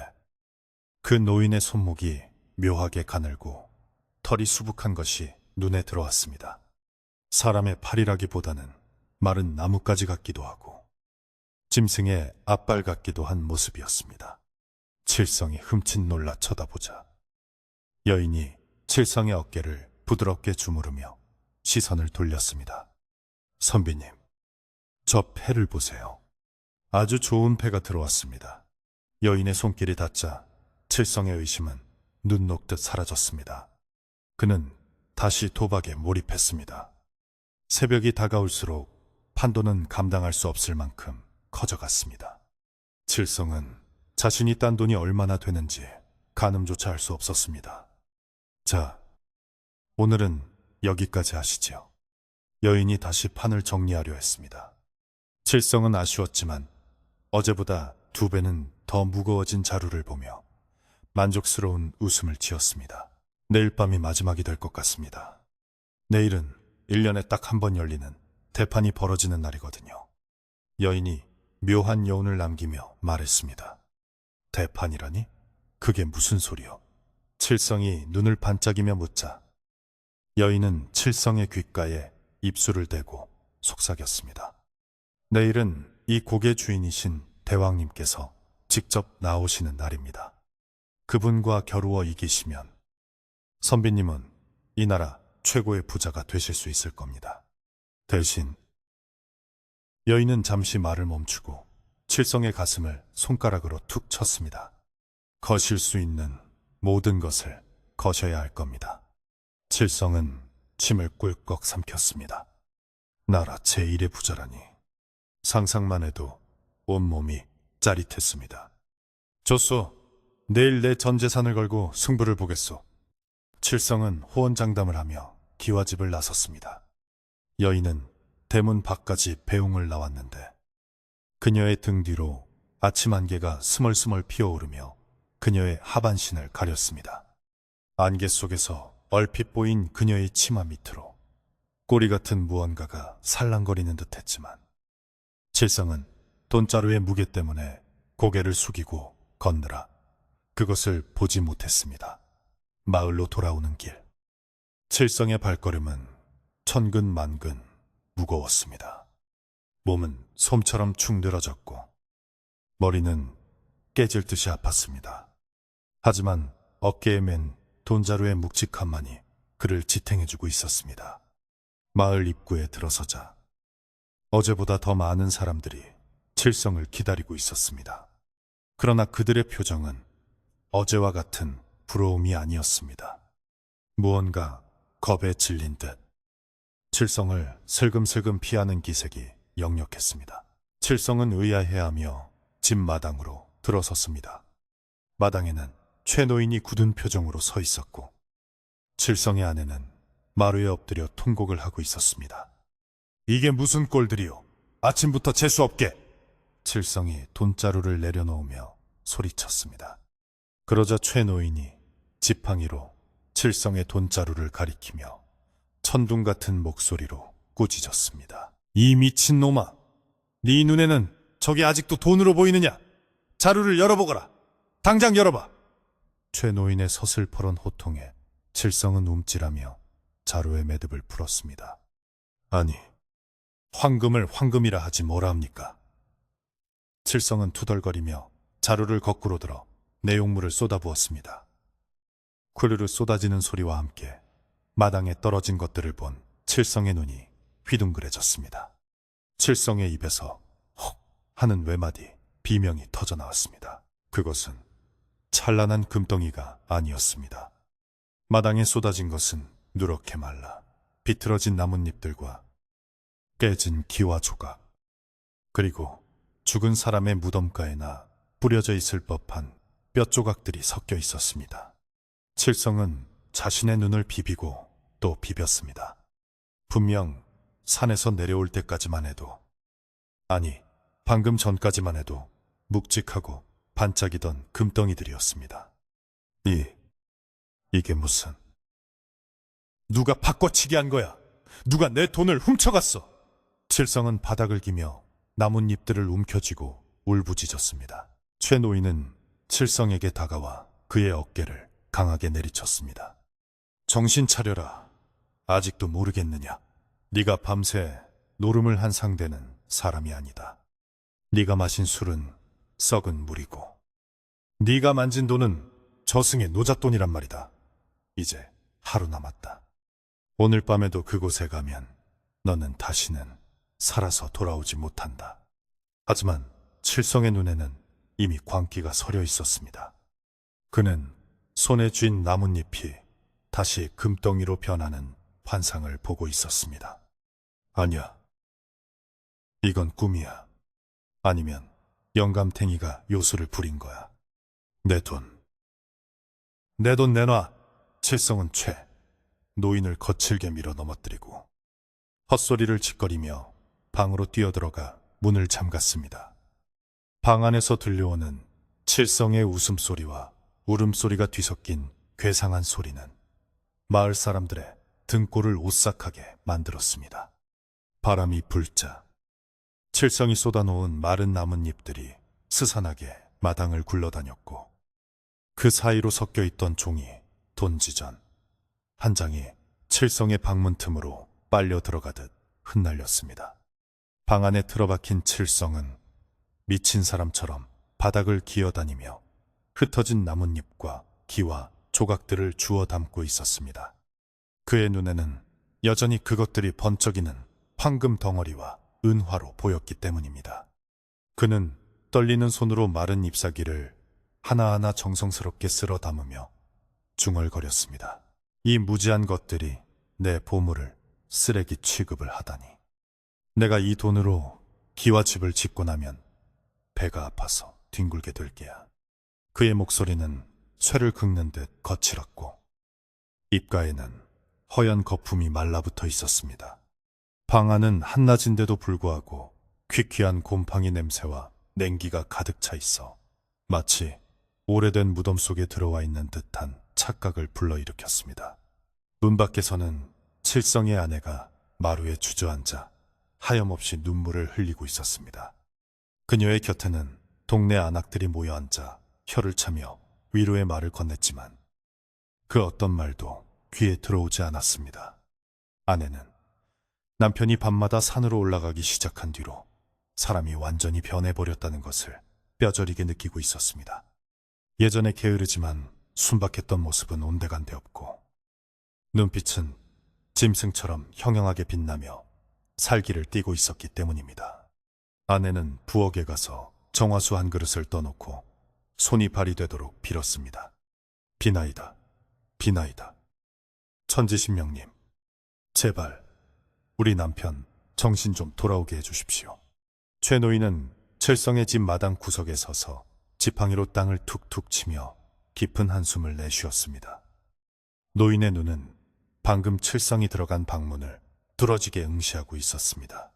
S1: 그 노인의 손목이 묘하게 가늘고 털이 수북한 것이 눈에 들어왔습니다. 사람의 팔이라기보다는 마른 나뭇가지 같기도 하고 짐승의 앞발 같기도 한 모습이었습니다. 칠성이 흠칫 놀라 쳐다보자 여인이 칠성의 어깨를 부드럽게 주무르며 시선을 돌렸습니다. 선비님, 저 패를 보세요. 아주 좋은 패가 들어왔습니다. 여인의 손길이 닿자 칠성의 의심은 눈 녹듯 사라졌습니다. 그는 다시 도박에 몰입했습니다. 새벽이 다가올수록 판도는 감당할 수 없을 만큼 커져갔습니다. 칠성은 자신이 딴 돈이 얼마나 되는지 가늠조차 할 수 없었습니다. 자, 오늘은 여기까지 하시지요. 여인이 다시 판을 정리하려 했습니다. 칠성은 아쉬웠지만 어제보다 2배는 더 무거워진 자루를 보며 만족스러운 웃음을 지었습니다. 내일 밤이 마지막이 될 것 같습니다. 내일은 1년에 딱 한 번 열리는 대판이 벌어지는 날이거든요. 여인이 묘한 여운을 남기며 말했습니다. 대판이라니? 그게 무슨 소리요? 칠성이 눈을 반짝이며 묻자 여인은 칠성의 귓가에 입술을 대고 속삭였습니다. 내일은 이 고개 주인이신 대왕님께서 직접 나오시는 날입니다. 그분과 겨루어 이기시면 선비님은 이 나라 최고의 부자가 되실 수 있을 겁니다. 대신 여인은 잠시 말을 멈추고 칠성의 가슴을 손가락으로 툭 쳤습니다. 거실 수 있는 모든 것을 거셔야 할 겁니다. 칠성은 침을 꿀꺽 삼켰습니다. 나라 제1의 부자라니 상상만 해도 온몸이 짜릿했습니다. 좋소. 내일 내 전 재산을 걸고 승부를 보겠소. 칠성은 호언장담을 하며 기와집을 나섰습니다. 여인은 대문 밖까지 배웅을 나왔는데 그녀의 등 뒤로 아침 안개가 스멀스멀 피어오르며 그녀의 하반신을 가렸습니다. 안개 속에서 얼핏 보인 그녀의 치마 밑으로 꼬리 같은 무언가가 살랑거리는 듯했지만 칠성은 돈자루의 무게 때문에 고개를 숙이고 걷느라 그것을 보지 못했습니다. 마을로 돌아오는 길, 칠성의 발걸음은 천근만근 무거웠습니다. 몸은 솜처럼 축 늘어졌고 머리는 깨질 듯이 아팠습니다. 하지만 어깨에 맨 돈자루의 묵직함만이 그를 지탱해주고 있었습니다. 마을 입구에 들어서자 어제보다 더 많은 사람들이 칠성을 기다리고 있었습니다. 그러나 그들의 표정은 어제와 같은 부러움이 아니었습니다. 무언가 겁에 질린 듯 칠성을 슬금슬금 피하는 기색이 역력했습니다. 칠성은 의아해하며 집 마당으로 들어섰습니다. 마당에는 최노인이 굳은 표정으로 서 있었고 칠성의 아내는 마루에 엎드려 통곡을 하고 있었습니다. 이게 무슨 꼴들이요? 아침부터 재수없게! 칠성이 돈자루를 내려놓으며 소리쳤습니다. 그러자 최노인이 지팡이로 칠성의 돈자루를 가리키며 천둥 같은 목소리로 꾸짖었습니다. 이 미친놈아! 네 눈에는 저게 아직도 돈으로 보이느냐? 자루를 열어보거라. 당장 열어봐. 최 노인의 서슬퍼런 호통에 칠성은 움찔하며 자루의 매듭을 풀었습니다. 아니, 황금을 황금이라 하지 뭐라 합니까? 칠성은 투덜거리며 자루를 거꾸로 들어 내용물을 쏟아부었습니다. 쿠르르 쏟아지는 소리와 함께 마당에 떨어진 것들을 본 칠성의 눈이 휘둥그레졌습니다. 칠성의 입에서 헉 하는 외마디 비명이 터져 나왔습니다. 그것은 찬란한 금덩이가 아니었습니다. 마당에 쏟아진 것은 누렇게 말라 비틀어진 나뭇잎들과 깨진 기와 조각, 그리고 죽은 사람의 무덤가에나 뿌려져 있을 법한 뼈 조각들이 섞여 있었습니다. 칠성은 자신의 눈을 비비고 또 비볐습니다. 분명 산에서 내려올 때까지만 해도, 아니 방금 전까지만 해도 묵직하고 반짝이던 금덩이들이었습니다. 이게 무슨... 누가 바꿔치기 한 거야? 누가 내 돈을 훔쳐갔어? 칠성은 바닥을 기며 나뭇잎들을 움켜쥐고 울부짖었습니다. 최 노인은 칠성에게 다가와 그의 어깨를 강하게 내리쳤습니다. 정신 차려라. 아직도 모르겠느냐? 네가 밤새 노름을 한 상대는 사람이 아니다. 네가 마신 술은 썩은 물이고 네가 만진 돈은 저승의 노잣돈이란 말이다. 이제 하루 남았다. 오늘 밤에도 그곳에 가면 너는 다시는 살아서 돌아오지 못한다. 하지만 칠성의 눈에는 이미 광기가 서려 있었습니다. 그는 손에 쥔 나뭇잎이 다시 금덩이로 변하는 환상을 보고 있었습니다. 아니야. 이건 꿈이야. 아니면 영감탱이가 요술을 부린 거야. 내 돈 내놔. 칠성은 최 노인을 거칠게 밀어 넘어뜨리고 헛소리를 짓거리며 방으로 뛰어들어가 문을 잠갔습니다. 방 안에서 들려오는 칠성의 웃음소리와 울음소리가 뒤섞인 괴상한 소리는 마을 사람들의 등골을 오싹하게 만들었습니다. 바람이 불자 칠성이 쏟아놓은 마른 나뭇잎들이 스산하게 마당을 굴러다녔고 그 사이로 섞여있던 종이 돈지전 한 장이 칠성의 방문 틈으로 빨려 들어가듯 흩날렸습니다. 방 안에 틀어박힌 칠성은 미친 사람처럼 바닥을 기어다니며 흩어진 나뭇잎과 기와 조각들을 주워 담고 있었습니다. 그의 눈에는 여전히 그것들이 번쩍이는 황금 덩어리와 은화로 보였기 때문입니다. 그는 떨리는 손으로 마른 잎사귀를 하나하나 정성스럽게 쓸어 담으며 중얼거렸습니다. 이 무지한 것들이 내 보물을 쓰레기 취급을 하다니. 내가 이 돈으로 기와 집을 짓고 나면 배가 아파서 뒹굴게 될 게야. 그의 목소리는 쇠를 긁는 듯 거칠었고 입가에는 허연 거품이 말라붙어 있었습니다. 방 안은 한낮인데도 불구하고 퀴퀴한 곰팡이 냄새와 냉기가 가득 차 있어 마치 오래된 무덤 속에 들어와 있는 듯한 착각을 불러일으켰습니다. 문 밖에서는 칠성의 아내가 마루에 주저앉아 하염없이 눈물을 흘리고 있었습니다. 그녀의 곁에는 동네 안악들이 모여 앉아 혀를 차며 위로의 말을 건넸지만 그 어떤 말도 귀에 들어오지 않았습니다. 아내는 남편이 밤마다 산으로 올라가기 시작한 뒤로 사람이 완전히 변해버렸다는 것을 뼈저리게 느끼고 있었습니다. 예전에 게으르지만 순박했던 모습은 온데간데 없고 눈빛은 짐승처럼 형형하게 빛나며 살기를 띠고 있었기 때문입니다. 아내는 부엌에 가서 정화수 한 그릇을 떠놓고 손이 발이 되도록 빌었습니다. 비나이다, 비나이다. 천지신명님, 제발 우리 남편 정신 좀 돌아오게 해주십시오. 최 노인은 칠성의 집 마당 구석에 서서 지팡이로 땅을 툭툭 치며 깊은 한숨을 내쉬었습니다. 노인의 눈은 방금 칠성이 들어간 방문을 뚫어지게 응시하고 있었습니다.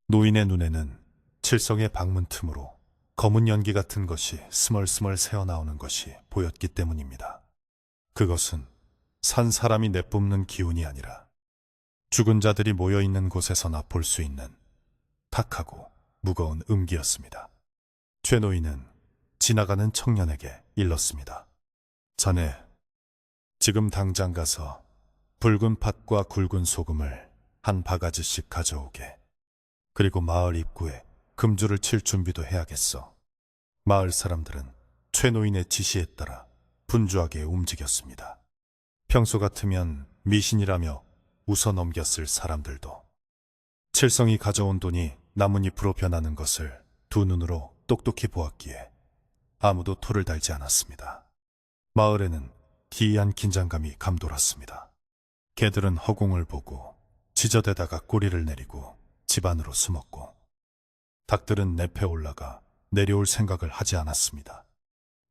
S1: 노인의 눈에는 칠성의 방문 틈으로 검은 연기 같은 것이 스멀스멀 새어나오는 것이 보였기 때문입니다. 그것은 산 사람이 내뿜는 기운이 아니라 죽은 자들이 모여있는 곳에서나 볼 수 있는 탁하고 무거운 음기였습니다. 최 노인은 지나가는 청년에게 일렀습니다. 자네, 지금 당장 가서 붉은 팥과 굵은 소금을 한 바가지씩 가져오게. 그리고 마을 입구에 금줄을 칠 준비도 해야겠어. 마을 사람들은 최 노인의 지시에 따라 분주하게 움직였습니다. 평소 같으면 미신이라며 웃어 넘겼을 사람들도 칠성이 가져온 돈이 나뭇잎으로 변하는 것을 두 눈으로 똑똑히 보았기에 아무도 토를 달지 않았습니다. 마을에는 기이한 긴장감이 감돌았습니다. 개들은 허공을 보고 지저대다가 꼬리를 내리고 집 안으로 숨었고, 닭들은 늪에 올라가 내려올 생각을 하지 않았습니다.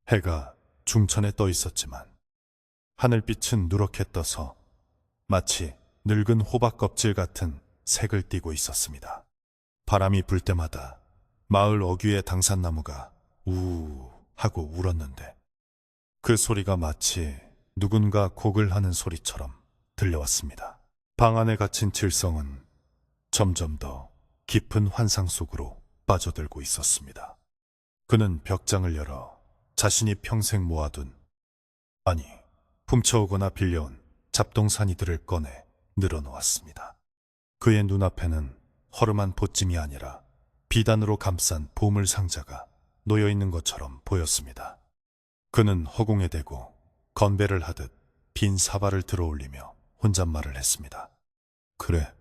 S1: 해가 중천에 떠 있었지만 하늘빛은 누렇게 떠서 마치 늙은 호박 껍질 같은 색을 띠고 있었습니다. 바람이 불 때마다 마을 어귀의 당산나무가 우우 하고 울었는데 그 소리가 마치 누군가 곡을 하는 소리처럼 들려왔습니다. 방 안에 갇힌 칠성은 점점 더 깊은 환상 속으로 빠져들고 있었습니다. 그는 벽장을 열어 자신이 평생 모아둔, 아니 훔쳐오거나 빌려온 잡동사니들을 꺼내 늘어놓았습니다. 그의 눈앞에는 허름한 보찜이 아니라 비단으로 감싼 보물 상자가 놓여있는 것처럼 보였습니다. 그는 허공에 대고 건배를 하듯 빈 사발을 들어올리며 혼잣말을 했습니다. 그래,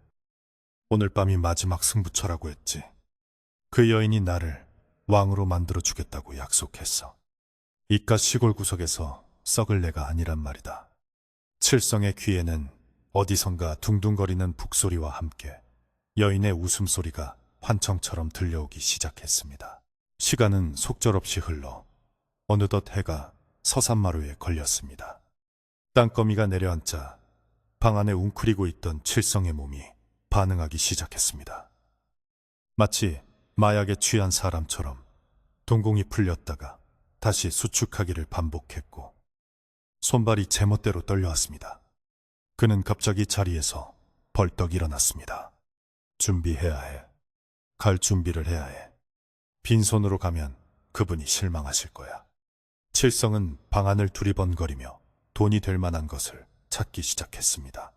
S1: 오늘 밤이 마지막 승부처라고 했지. 그 여인이 나를 왕으로 만들어주겠다고 약속했어. 이깟 시골 구석에서 썩을 내가 아니란 말이다. 칠성의 귀에는 어디선가 둥둥거리는 북소리와 함께 여인의 웃음소리가 환청처럼 들려오기 시작했습니다. 시간은 속절없이 흘러 어느덧 해가 서산마루에 걸렸습니다. 땅거미가 내려앉자 방 안에 웅크리고 있던 칠성의 몸이 반응하기 시작했습니다. 마치 마약에 취한 사람처럼 동공이 풀렸다가 다시 수축하기를 반복했고 손발이 제멋대로 떨려왔습니다. 그는 갑자기 자리에서 벌떡 일어났습니다. 준비해야 해. 갈 준비를 해야 해. 빈손으로 가면 그분이 실망하실 거야. 칠성은 방 안을 두리번거리며 돈이 될 만한 것을 찾기 시작했습니다.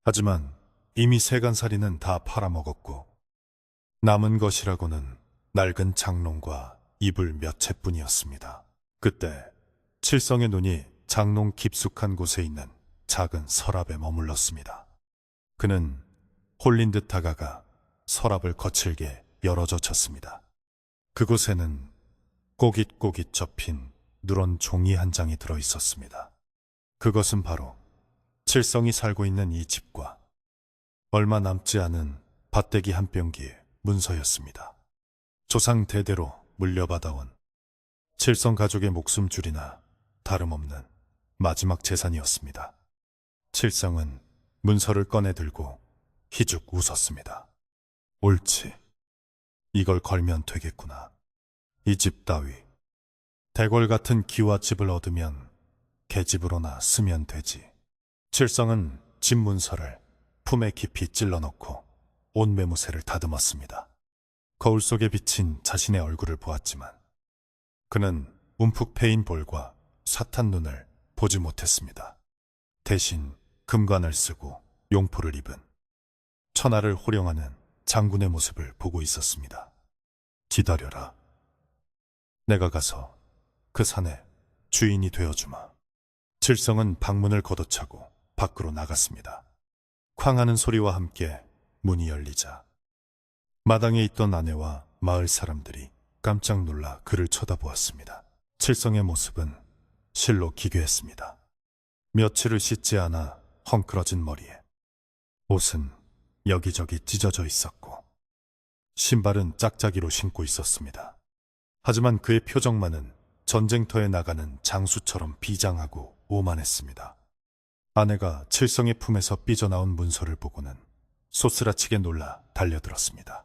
S1: 하지만 이미 세간살이는 다 팔아먹었고 남은 것이라고는 낡은 장롱과 이불 몇 채뿐이었습니다. 그때 칠성의 눈이 장롱 깊숙한 곳에 있는 작은 서랍에 머물렀습니다. 그는 홀린 듯 다가가 서랍을 거칠게 열어젖혔습니다. 그곳에는 꼬깃꼬깃 접힌 누런 종이 한 장이 들어있었습니다. 그것은 바로 칠성이 살고 있는 이 집과 얼마 남지 않은 밭대기 한 병기의 문서였습니다. 조상 대대로 물려받아온 칠성 가족의 목숨줄이나 다름없는 마지막 재산이었습니다. 칠성은 문서를 꺼내 들고 희죽 웃었습니다. 옳지. 이걸 걸면 되겠구나. 이 집 따위. 대궐 같은 기와 집을 얻으면 계집으로나 쓰면 되지. 칠성은 집 문서를 품에 깊이 찔러넣고 온 매무새를 다듬었습니다. 거울 속에 비친 자신의 얼굴을 보았지만 그는 움푹 패인 볼과 삿한 눈을 보지 못했습니다. 대신 금관을 쓰고 용포를 입은 천하를 호령하는 장군의 모습을 보고 있었습니다. 기다려라. 내가 가서 그 산에 주인이 되어주마. 칠성은 방문을 걷어차고 밖으로 나갔습니다. 쾅하는 소리와 함께 문이 열리자 마당에 있던 아내와 마을 사람들이 깜짝 놀라 그를 쳐다보았습니다. 칠성의 모습은 실로 기괴했습니다. 며칠을 씻지 않아 헝클어진 머리에 옷은 여기저기 찢어져 있었고 신발은 짝짝이로 신고 있었습니다. 하지만 그의 표정만은 전쟁터에 나가는 장수처럼 비장하고 오만했습니다. 아내가 칠성의 품에서 삐져나온 문서를 보고는 소스라치게 놀라 달려들었습니다.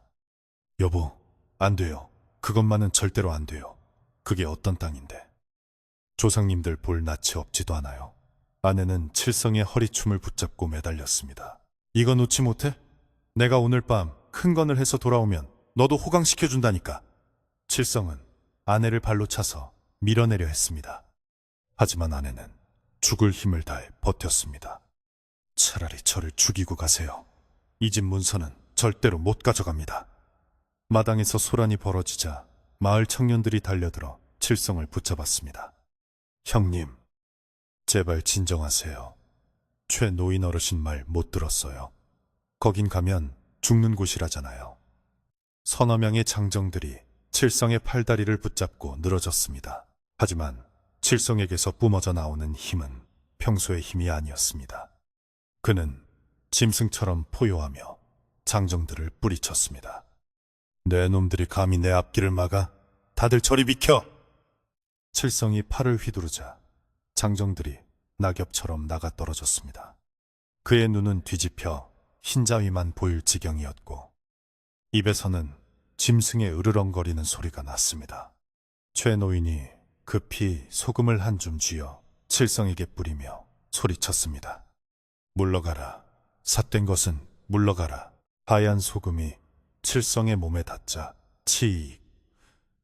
S1: 여보, 안 돼요. 그것만은 절대로 안 돼요. 그게 어떤 땅인데. 조상님들 볼 낯이 없지도 않아요. 아내는 칠성의 허리춤을 붙잡고 매달렸습니다. 이거 놓지 못해? 내가 오늘 밤 큰 건을 해서 돌아오면 너도 호강시켜준다니까. 칠성은 아내를 발로 차서 밀어내려 했습니다. 하지만 아내는 죽을 힘을 다해 버텼습니다. 차라리 저를 죽이고 가세요. 이 집 문서는 절대로 못 가져갑니다. 마당에서 소란이 벌어지자 마을 청년들이 달려들어 칠성을 붙잡았습니다. 형님, 제발 진정하세요. 최 노인 어르신 말 못 들었어요. 거긴 가면 죽는 곳이라잖아요. 서너 명의 장정들이 칠성의 팔다리를 붙잡고 늘어졌습니다. 하지만 칠성에게서 뿜어져 나오는 힘은 평소의 힘이 아니었습니다. 그는 짐승처럼 포효하며 장정들을 뿌리쳤습니다. 내 놈들이 감히 내 앞길을 막아? 다들 저리 비켜! 칠성이 팔을 휘두르자 장정들이 낙엽처럼 나가 떨어졌습니다. 그의 눈은 뒤집혀 흰자위만 보일 지경이었고 입에서는 짐승의 으르렁거리는 소리가 났습니다. 최 노인이 급히 소금을 한 줌 쥐어 칠성에게 뿌리며 소리쳤습니다. 물러가라. 삿된 것은 물러가라. 하얀 소금이 칠성의 몸에 닿자 치익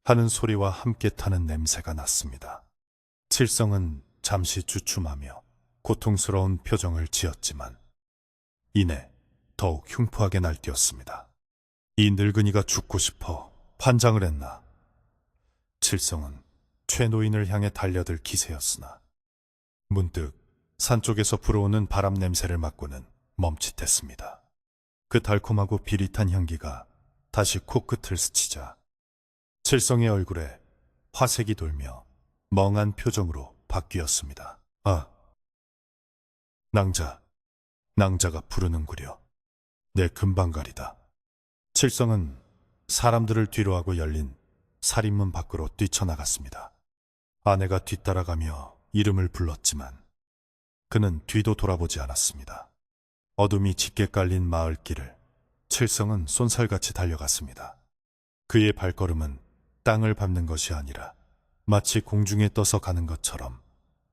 S1: 하는 소리와 함께 타는 냄새가 났습니다. 칠성은 잠시 주춤하며 고통스러운 표정을 지었지만 이내 더욱 흉포하게 날뛰었습니다. 이 늙은이가 죽고 싶어 판장을 했나. 칠성은 최 노인을 향해 달려들 기세였으나 문득 산 쪽에서 불어오는 바람 냄새를 맡고는 멈칫했습니다. 그 달콤하고 비릿한 향기가 다시 코끝을 스치자 칠성의 얼굴에 화색이 돌며 멍한 표정으로 바뀌었습니다. 아, 낭자가 부르는구려. 내 금방가리다. 칠성은 사람들을 뒤로하고 열린 살인문 밖으로 뛰쳐나갔습니다. 아내가 뒤따라가며 이름을 불렀지만 그는 뒤도 돌아보지 않았습니다. 어둠이 짙게 깔린 마을길을 칠성은 쏜살같이 달려갔습니다. 그의 발걸음은 땅을 밟는 것이 아니라 마치 공중에 떠서 가는 것처럼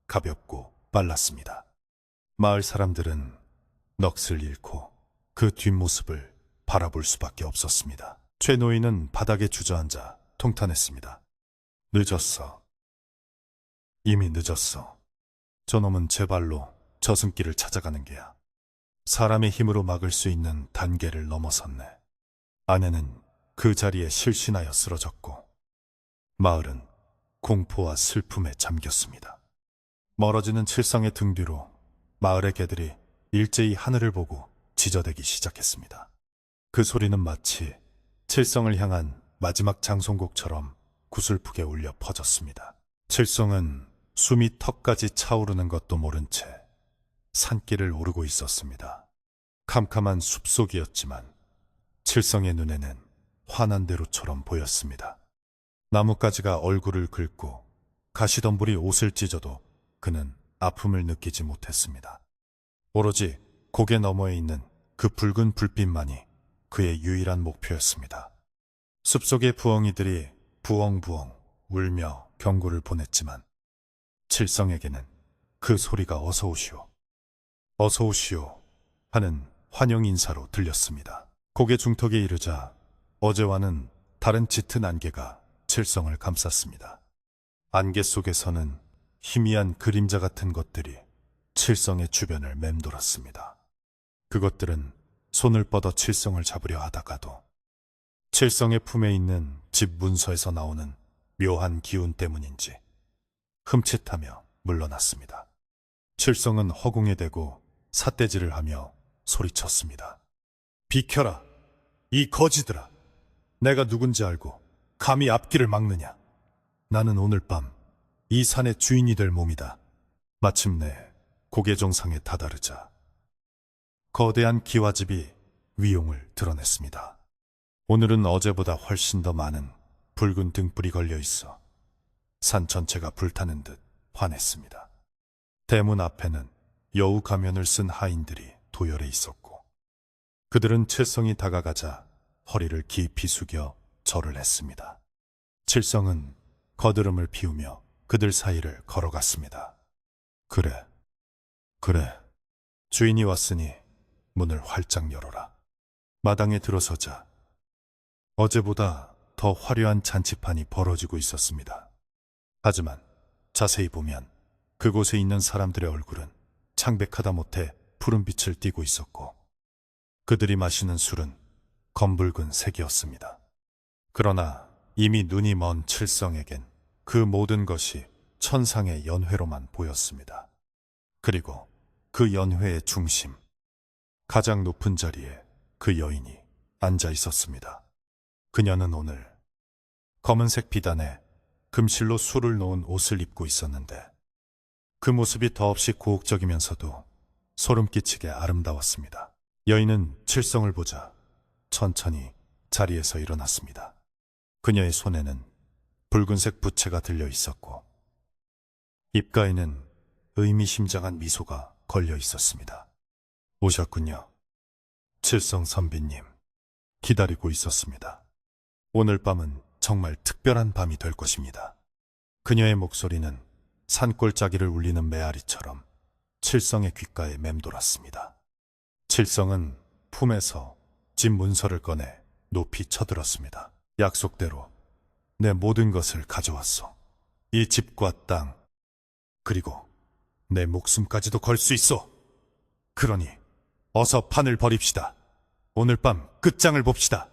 S1: 가볍고 빨랐습니다. 마을 사람들은 넋을 잃고 그 뒷모습을 바라볼 수밖에 없었습니다. 최 노인은 바닥에 주저앉아 통탄했습니다. 늦었어. 이미 늦었어. 저놈은 제 발로 저승길을 찾아가는 게야. 사람의 힘으로 막을 수 있는 단계를 넘어섰네. 아내는 그 자리에 실신하여 쓰러졌고 마을은 공포와 슬픔에 잠겼습니다. 멀어지는 칠성의 등 뒤로 마을의 개들이 일제히 하늘을 보고 지저대기 시작했습니다. 그 소리는 마치 칠성을 향한 마지막 장송곡처럼 구슬프게 울려 퍼졌습니다. 칠성은 숨이 턱까지 차오르는 것도 모른 채 산길을 오르고 있었습니다. 캄캄한 숲속이었지만 칠성의 눈에는 환한 대로처럼 보였습니다. 나뭇가지가 얼굴을 긁고 가시덤불이 옷을 찢어도 그는 아픔을 느끼지 못했습니다. 오로지 고개 너머에 있는 그 붉은 불빛만이 그의 유일한 목표였습니다. 숲속의 부엉이들이 부엉부엉 울며 경고를 보냈지만 칠성에게는 그 소리가 어서 오시오, 어서 오시오 하는 환영 인사로 들렸습니다. 고개 중턱에 이르자 어제와는 다른 짙은 안개가 칠성을 감쌌습니다. 안개 속에서는 희미한 그림자 같은 것들이 칠성의 주변을 맴돌았습니다. 그것들은 손을 뻗어 칠성을 잡으려 하다가도 칠성의 품에 있는 집 문서에서 나오는 묘한 기운 때문인지 흠칫하며 물러났습니다. 칠성은 허공에 대고 삿대질을 하며 소리쳤습니다. 비켜라, 이 거지들아. 내가 누군지 알고 감히 앞길을 막느냐. 나는 오늘 밤 이 산의 주인이 될 몸이다. 마침내 고개 정상에 다다르자 거대한 기와집이 위용을 드러냈습니다. 오늘은 어제보다 훨씬 더 많은 붉은 등불이 걸려 있어 산 전체가 불타는 듯 환했습니다. 대문 앞에는 여우 가면을 쓴 하인들이 도열해 있었고 그들은 칠성이 다가가자 허리를 깊이 숙여 절을 했습니다. 칠성은 거드름을 피우며 그들 사이를 걸어갔습니다. 그래. 주인이 왔으니 문을 활짝 열어라. 마당에 들어서자 어제보다 더 화려한 잔치판이 벌어지고 있었습니다. 하지만 자세히 보면 그곳에 있는 사람들의 얼굴은 창백하다 못해 푸른 빛을 띠고 있었고 그들이 마시는 술은 검붉은 색이었습니다. 그러나 이미 눈이 먼 칠성에겐 그 모든 것이 천상의 연회로만 보였습니다. 그리고 그 연회의 중심, 가장 높은 자리에 그 여인이 앉아 있었습니다. 그녀는 오늘 검은색 비단에 금실로 술을 놓은 옷을 입고 있었는데 그 모습이 더없이 고혹적이면서도 소름 끼치게 아름다웠습니다. 여인은 칠성을 보자 천천히 자리에서 일어났습니다. 그녀의 손에는 붉은색 부채가 들려 있었고 입가에는 의미심장한 미소가 걸려 있었습니다. 오셨군요. 칠성 선비님, 기다리고 있었습니다. 오늘 밤은 정말 특별한 밤이 될 것입니다. 그녀의 목소리는 산골짜기를 울리는 메아리처럼 칠성의 귓가에 맴돌았습니다. 칠성은 품에서 집 문서를 꺼내 높이 쳐들었습니다. 약속대로 내 모든 것을 가져왔어. 이 집과 땅, 그리고 내 목숨까지도 걸 수 있어. 그러니 어서 판을 벌입시다. 오늘 밤 끝장을 봅시다.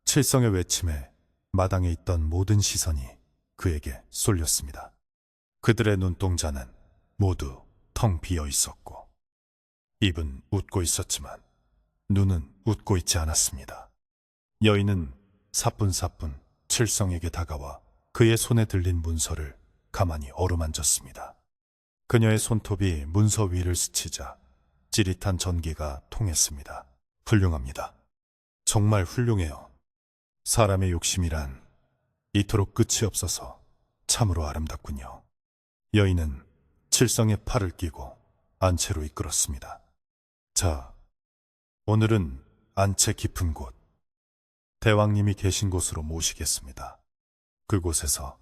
S1: 칠성의 외침에 마당에 있던 모든 시선이 그에게 쏠렸습니다. 그들의 눈동자는 모두 텅 비어 있었고 입은 웃고 있었지만 눈은 웃고 있지 않았습니다. 여인은 사뿐사뿐 칠성에게 다가와 그의 손에 들린 문서를 가만히 어루만졌습니다. 그녀의 손톱이 문서 위를 스치자 찌릿한 전기가 통했습니다. 훌륭합니다. 정말 훌륭해요. 사람의 욕심이란 이토록 끝이 없어서 참으로 아름답군요. 여인은 칠성의 팔을 끼고 안채로 이끌었습니다. 자, 오늘은 안채 깊은 곳, 대왕님이 계신 곳으로 모시겠습니다. 그곳에서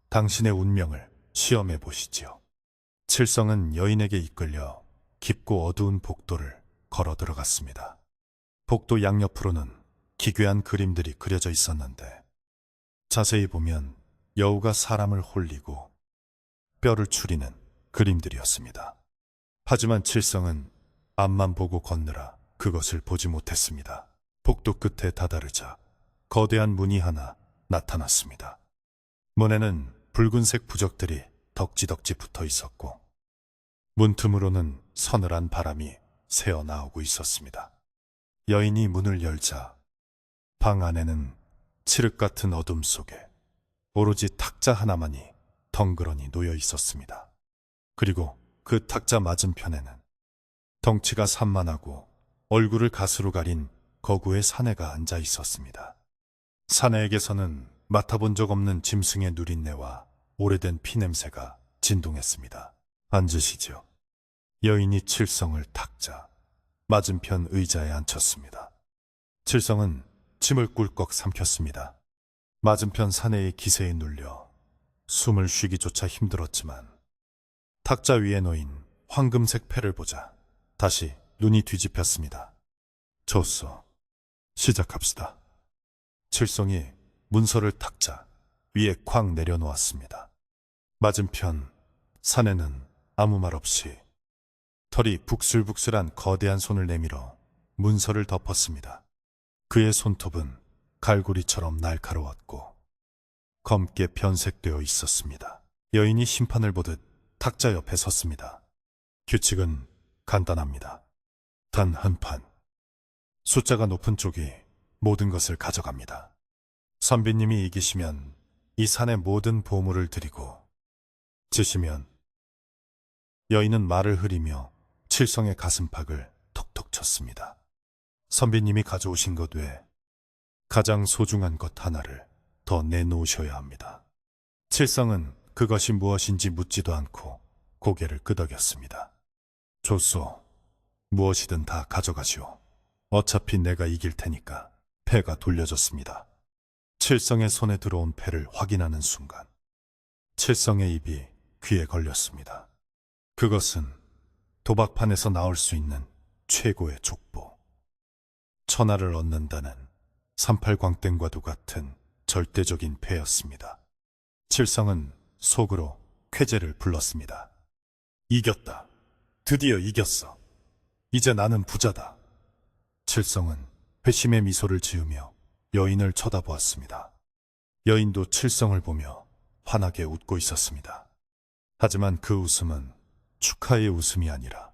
S1: 당신의 운명을 시험해 보시지요. 칠성은 여인에게 이끌려 깊고 어두운 복도를 걸어 들어갔습니다. 복도 양옆으로는 기괴한 그림들이 그려져 있었는데 자세히 보면 여우가 사람을 홀리고 뼈를 추리는 그림들이었습니다. 하지만 칠성은 앞만 보고 걷느라 그것을 보지 못했습니다. 복도 끝에 다다르자 거대한 문이 하나 나타났습니다. 문에는 붉은색 부적들이 덕지덕지 붙어 있었고 문틈으로는 서늘한 바람이 새어 나오고 있었습니다. 여인이 문을 열자 방 안에는 칠흑 같은 어둠 속에 오로지 탁자 하나만이 덩그러니 놓여 있었습니다. 그리고 그 탁자 맞은편에는 덩치가 산만하고 얼굴을 가스로 가린 거구의 사내가 앉아 있었습니다. 사내에게서는 맡아본 적 없는 짐승의 누린내와 오래된 피냄새가 진동했습니다. 앉으시죠. 여인이 칠성을 탁자 맞은편 의자에 앉혔습니다. 칠성은 침을 꿀꺽 삼켰습니다. 맞은편 사내의 기세에 눌려 숨을 쉬기조차 힘들었지만 탁자 위에 놓인 황금색 패를 보자 다시 눈이 뒤집혔습니다. 좋소. 시작합시다. 칠성이 문서를 탁자 위에 쾅 내려놓았습니다. 맞은편 사내는 아무 말 없이 털이 북슬북슬한 거대한 손을 내밀어 문서를 덮었습니다. 그의 손톱은 갈고리처럼 날카로웠고 검게 변색되어 있었습니다. 여인이 심판을 보듯 탁자 옆에 섰습니다. 규칙은 간단합니다. 단 한 판. 숫자가 높은 쪽이 모든 것을 가져갑니다. 선비님이 이기시면 이 산의 모든 보물을 드리고 지시면 여인은 말을 흐리며 칠성의 가슴팍을 톡톡 쳤습니다. 선비님이 가져오신 것 외에 가장 소중한 것 하나를 더 내놓으셔야 합니다. 칠성은 그것이 무엇인지 묻지도 않고 고개를 끄덕였습니다. 좋소. 무엇이든 다 가져가시오. 어차피 내가 이길 테니까. 패가 돌려졌습니다. 칠성의 손에 들어온 패를 확인하는 순간 칠성의 입이 귀에 걸렸습니다. 그것은 도박판에서 나올 수 있는 최고의 족보. 천하를 얻는다는 38광땡과도 같은 절대적인 패였습니다. 칠성은 속으로 쾌재를 불렀습니다. 이겼다. 드디어 이겼어. 이제 나는 부자다. 칠성은 회심의 미소를 지으며 여인을 쳐다보았습니다. 여인도 칠성을 보며 환하게 웃고 있었습니다. 하지만 그 웃음은 축하의 웃음이 아니라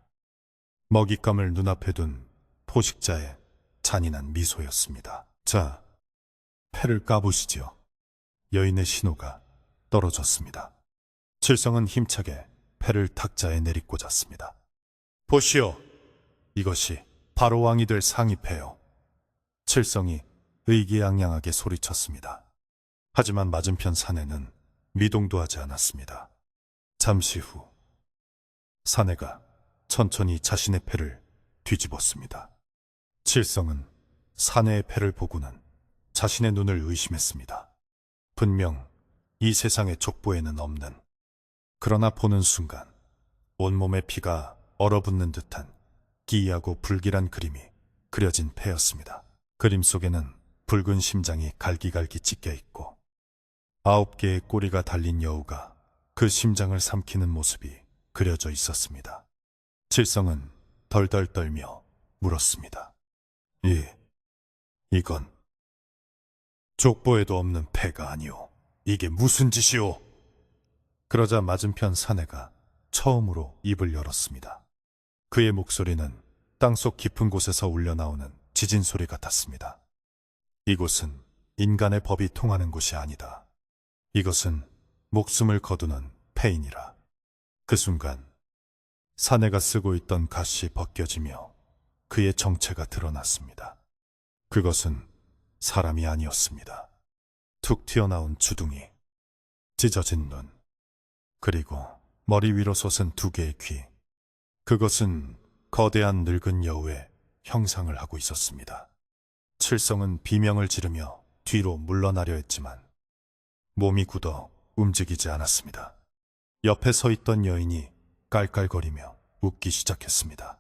S1: 먹잇감을 눈앞에 둔 포식자의 잔인한 미소였습니다. 자, 패를 까보시지요. 여인의 신호가 떨어졌습니다. 칠성은 힘차게 패를 탁자에 내리꽂았습니다. 보시오. 이것이 바로 왕이 될 상의패요. 칠성이 의기양양하게 소리쳤습니다. 하지만 맞은편 사내는 미동도 하지 않았습니다. 잠시 후 사내가 천천히 자신의 패를 뒤집었습니다. 칠성은 사내의 패를 보고는 자신의 눈을 의심했습니다. 분명 이 세상의 족보에는 없는, 그러나 보는 순간 온몸에 피가 얼어붙는 듯한 기이하고 불길한 그림이 그려진 패였습니다. 그림 속에는 붉은 심장이 갈기갈기 찢겨 있고 9개의 꼬리가 달린 여우가 그 심장을 삼키는 모습이 그려져 있었습니다. 칠성은 덜덜 떨며 물었습니다. 이건 족보에도 없는 패가 아니오. 이게 무슨 짓이오? 그러자 맞은편 사내가 처음으로 입을 열었습니다. 그의 목소리는 땅속 깊은 곳에서 울려나오는 지진 소리 같았습니다. 이곳은 인간의 법이 통하는 곳이 아니다. 이것은 목숨을 거두는 패이니라. 그 순간 사내가 쓰고 있던 갓이 벗겨지며 그의 정체가 드러났습니다. 그것은 사람이 아니었습니다. 툭 튀어나온 주둥이, 찢어진 눈, 그리고 머리 위로 솟은 2개의 귀. 그것은 거대한 늙은 여우의 형상을 하고 있었습니다. 칠성은 비명을 지르며 뒤로 물러나려 했지만 몸이 굳어 움직이지 않았습니다. 옆에 서 있던 여인이 깔깔거리며 웃기 시작했습니다.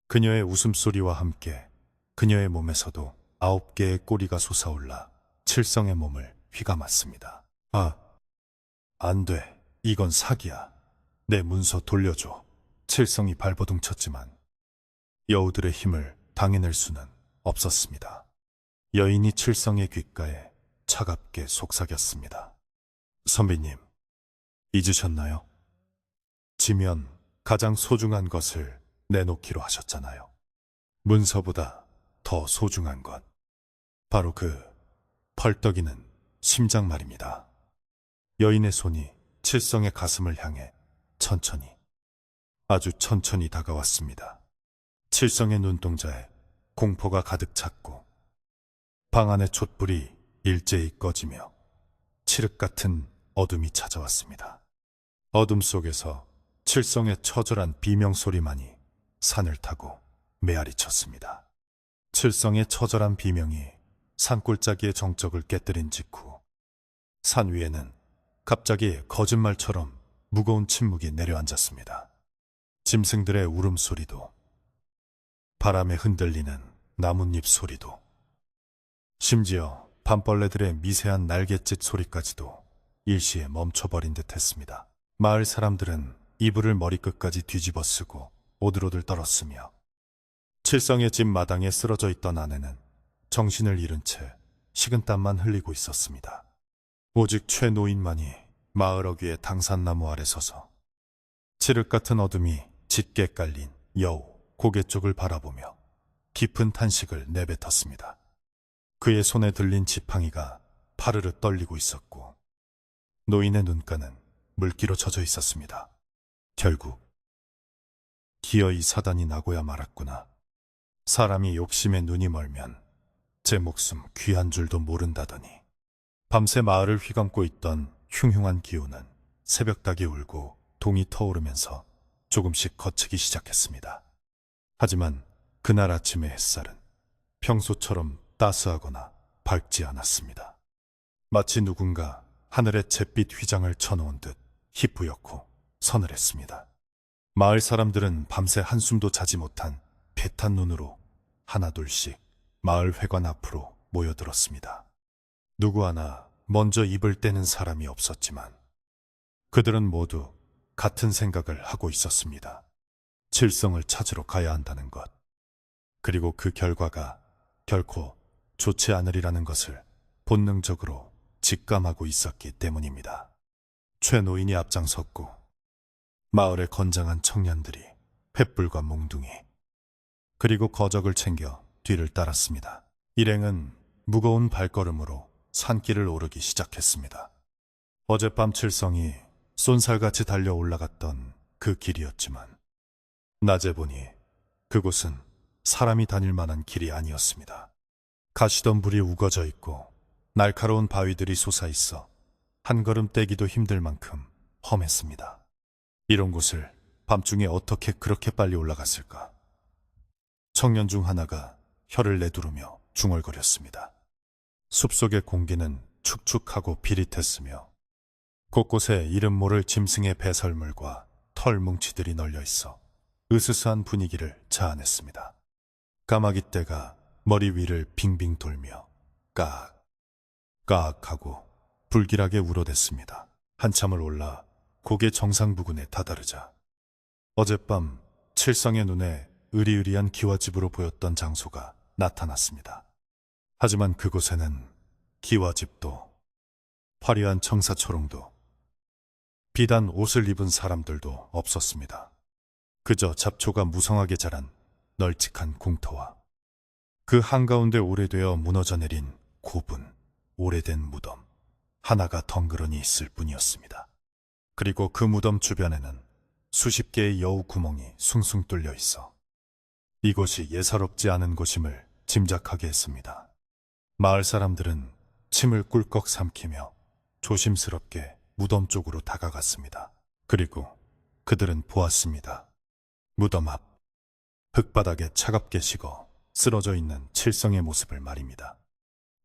S1: 그녀의 웃음소리와 함께 그녀의 몸에서도 9개의 꼬리가 솟아올라 칠성의 몸을 휘감았습니다. 안 돼. 이건 사기야. 내 문서 돌려줘. 칠성이 발버둥 쳤지만 여우들의 힘을 당해낼 수는 없었습니다. 여인이 칠성의 귓가에 차갑게 속삭였습니다. 선비님, 잊으셨나요? 지면 가장 소중한 것을 내놓기로 하셨잖아요. 문서보다 더 소중한 것, 바로 그 펄떡이는 심장 말입니다. 여인의 손이 칠성의 가슴을 향해 천천히, 아주 천천히 다가왔습니다. 칠성의 눈동자에 공포가 가득 찼고 방 안의 촛불이 일제히 꺼지며 칠흑 같은 어둠이 찾아왔습니다. 어둠 속에서 칠성의 처절한 비명소리만이 산을 타고 메아리쳤습니다. 칠성의 처절한 비명이 산골짜기의 정적을 깨뜨린 직후 산 위에는 갑자기 거짓말처럼 무거운 침묵이 내려앉았습니다. 짐승들의 울음소리도, 바람에 흔들리는 나뭇잎 소리도, 심지어 밤벌레들의 미세한 날갯짓 소리까지도 일시에 멈춰버린 듯 했습니다. 마을 사람들은 이불을 머리끝까지 뒤집어 쓰고 오들오들 떨었으며 칠성의 집 마당에 쓰러져 있던 아내는 정신을 잃은 채 식은땀만 흘리고 있었습니다. 오직 최노인만이 마을 어귀의 당산나무 아래 서서 칠흑 같은 어둠이 짙게 깔린 여우 고개 쪽을 바라보며 깊은 탄식을 내뱉었습니다. 그의 손에 들린 지팡이가 파르르 떨리고 있었고 노인의 눈가는 물기로 젖어 있었습니다. 결국 기어이 사단이 나고야 말았구나. 사람이 욕심에 눈이 멀면 제 목숨 귀한 줄도 모른다더니. 밤새 마을을 휘감고 있던 흉흉한 기운은 새벽닭이 울고 동이 터오르면서 조금씩 걷히기 시작했습니다. 하지만 그날 아침의 햇살은 평소처럼 따스하거나 밝지 않았습니다. 마치 누군가 하늘에 잿빛 휘장을 쳐놓은 듯 희뿌옇고 서늘했습니다. 마을 사람들은 밤새 한숨도 자지 못한 패탄 눈으로 하나둘씩 마을 회관 앞으로 모여들었습니다. 누구 하나 먼저 입을 떼는 사람이 없었지만 그들은 모두 같은 생각을 하고 있었습니다. 칠성을 찾으러 가야 한다는 것. 그리고 그 결과가 결코 좋지 않으리라는 것을 본능적으로 직감하고 있었기 때문입니다. 최 노인이 앞장섰고 마을의 건장한 청년들이 횃불과 몽둥이 그리고 거적을 챙겨 뒤를 따랐습니다. 일행은 무거운 발걸음으로 산길을 오르기 시작했습니다. 어젯밤 칠성이 쏜살같이 달려 올라갔던 그 길이었지만 낮에 보니 그곳은 사람이 다닐 만한 길이 아니었습니다. 가시덤불이 우거져 있고 날카로운 바위들이 솟아있어 한 걸음 떼기도 힘들 만큼 험했습니다. 이런 곳을 밤중에 어떻게 그렇게 빨리 올라갔을까? 청년 중 하나가 혀를 내두르며 중얼거렸습니다. 숲속의 공기는 축축하고 비릿했으며 곳곳에 이름 모를 짐승의 배설물과 털 뭉치들이 널려 있어 으스스한 분위기를 자아냈습니다. 까마귀 떼가 머리 위를 빙빙 돌며 까악, 까악하고 불길하게 울어댔습니다. 한참을 올라 고개 정상 부근에 다다르자 어젯밤 칠성의 눈에 으리으리한 기와집으로 보였던 장소가 나타났습니다. 하지만 그곳에는 기와집도 화려한 청사초롱도 비단 옷을 입은 사람들도 없었습니다. 그저 잡초가 무성하게 자란 널찍한 공터와 그 한가운데 오래되어 무너져 내린 굽은 오래된 무덤 하나가 덩그러니 있을 뿐이었습니다. 그리고 그 무덤 주변에는 수십 개의 여우 구멍이 숭숭 뚫려 있어 이곳이 예사롭지 않은 곳임을 짐작하게 했습니다. 마을 사람들은 침을 꿀꺽 삼키며 조심스럽게 무덤 쪽으로 다가갔습니다. 그리고 그들은 보았습니다. 무덤 앞 흙바닥에 차갑게 식어 쓰러져 있는 칠성의 모습을 말입니다.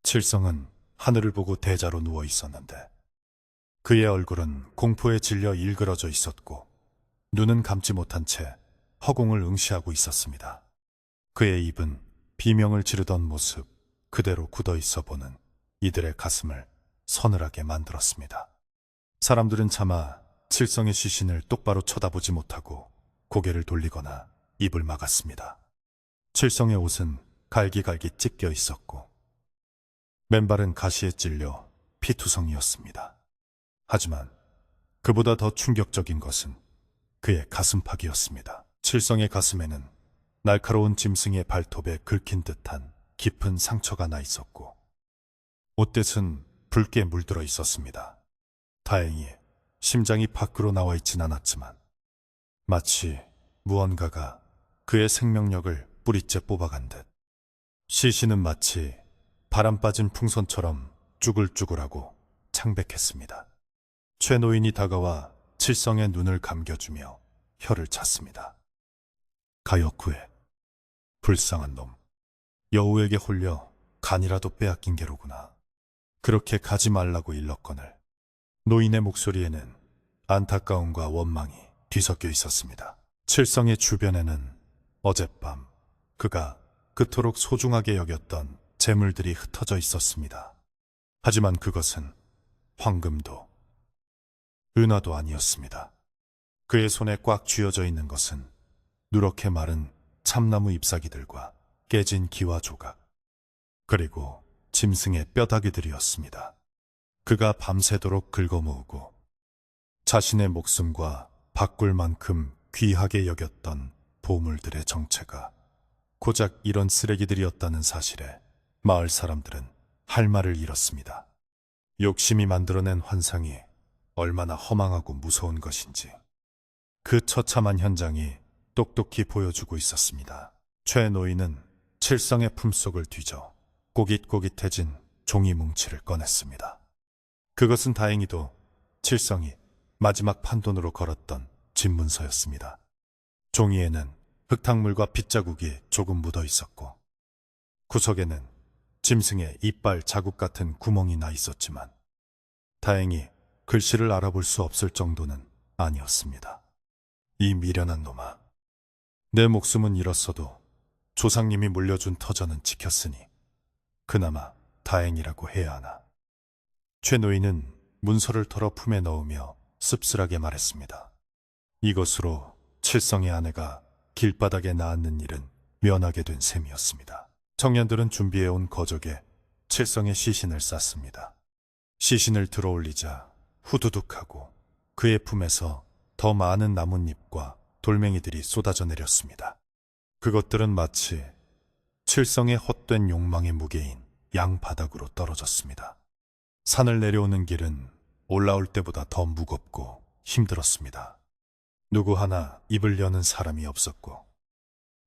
S1: 칠성은 하늘을 보고 대자로 누워 있었는데 그의 얼굴은 공포에 질려 일그러져 있었고 눈은 감지 못한 채 허공을 응시하고 있었습니다. 그의 입은 비명을 지르던 모습 그대로 굳어 있어 보는 이들의 가슴을 서늘하게 만들었습니다. 사람들은 차마 칠성의 시신을 똑바로 쳐다보지 못하고 고개를 돌리거나 입을 막았습니다. 칠성의 옷은 갈기갈기 찢겨 있었고 맨발은 가시에 찔려 피투성이었습니다. 하지만 그보다 더 충격적인 것은 그의 가슴팍이었습니다. 칠성의 가슴에는 날카로운 짐승의 발톱에 긁힌 듯한 깊은 상처가 나 있었고 옷깃은 붉게 물들어 있었습니다. 다행히 심장이 밖으로 나와 있진 않았지만 마치 무언가가 그의 생명력을 뿌리째 뽑아간 듯 시신은 마치 바람 빠진 풍선처럼 쭈글쭈글하고 창백했습니다. 최 노인이 다가와 칠성의 눈을 감겨주며 혀를 찼습니다. 가엾구에 불쌍한 놈, 여우에게 홀려 간이라도 빼앗긴 게로구나. 그렇게 가지 말라고 일렀거늘. 노인의 목소리에는 안타까움과 원망이 뒤섞여 있었습니다. 칠성의 주변에는 어젯밤 그가 그토록 소중하게 여겼던 재물들이 흩어져 있었습니다. 하지만 그것은 황금도 은화도 아니었습니다. 그의 손에 꽉 쥐어져 있는 것은 누렇게 마른 참나무 잎사귀들과 깨진 기와 조각, 그리고 짐승의 뼈다귀들이었습니다. 그가 밤새도록 긁어모으고 자신의 목숨과 바꿀 만큼 귀하게 여겼던 보물들의 정체가 고작 이런 쓰레기들이었다는 사실에 마을 사람들은 할 말을 잃었습니다. 욕심이 만들어낸 환상이 얼마나 허망하고 무서운 것인지 그 처참한 현장이 똑똑히 보여주고 있었습니다. 최 노인은 칠성의 품속을 뒤져 꼬깃꼬깃해진 종이 뭉치를 꺼냈습니다. 그것은 다행히도 칠성이 마지막 판돈으로 걸었던 집문서였습니다. 종이에는 흙탕물과 핏자국이 조금 묻어 있었고 구석에는 짐승의 이빨 자국 같은 구멍이 나 있었지만 다행히 글씨를 알아볼 수 없을 정도는 아니었습니다. 이 미련한 놈아, 내 목숨은 잃었어도 조상님이 물려준 터전은 지켰으니 그나마 다행이라고 해야 하나. 최 노인은 문서를 털어 품에 넣으며 씁쓸하게 말했습니다. 이것으로 칠성의 아내가 길바닥에 낳는 일은 면하게 된 셈이었습니다. 청년들은 준비해온 거적에 칠성의 시신을 쌌습니다. 시신을 들어올리자 후두둑하고 그의 품에서 더 많은 나뭇잎과 돌멩이들이 쏟아져 내렸습니다. 그것들은 마치 칠성의 헛된 욕망의 무게인 양바닥으로 떨어졌습니다. 산을 내려오는 길은 올라올 때보다 더 무겁고 힘들었습니다. 누구 하나 입을 여는 사람이 없었고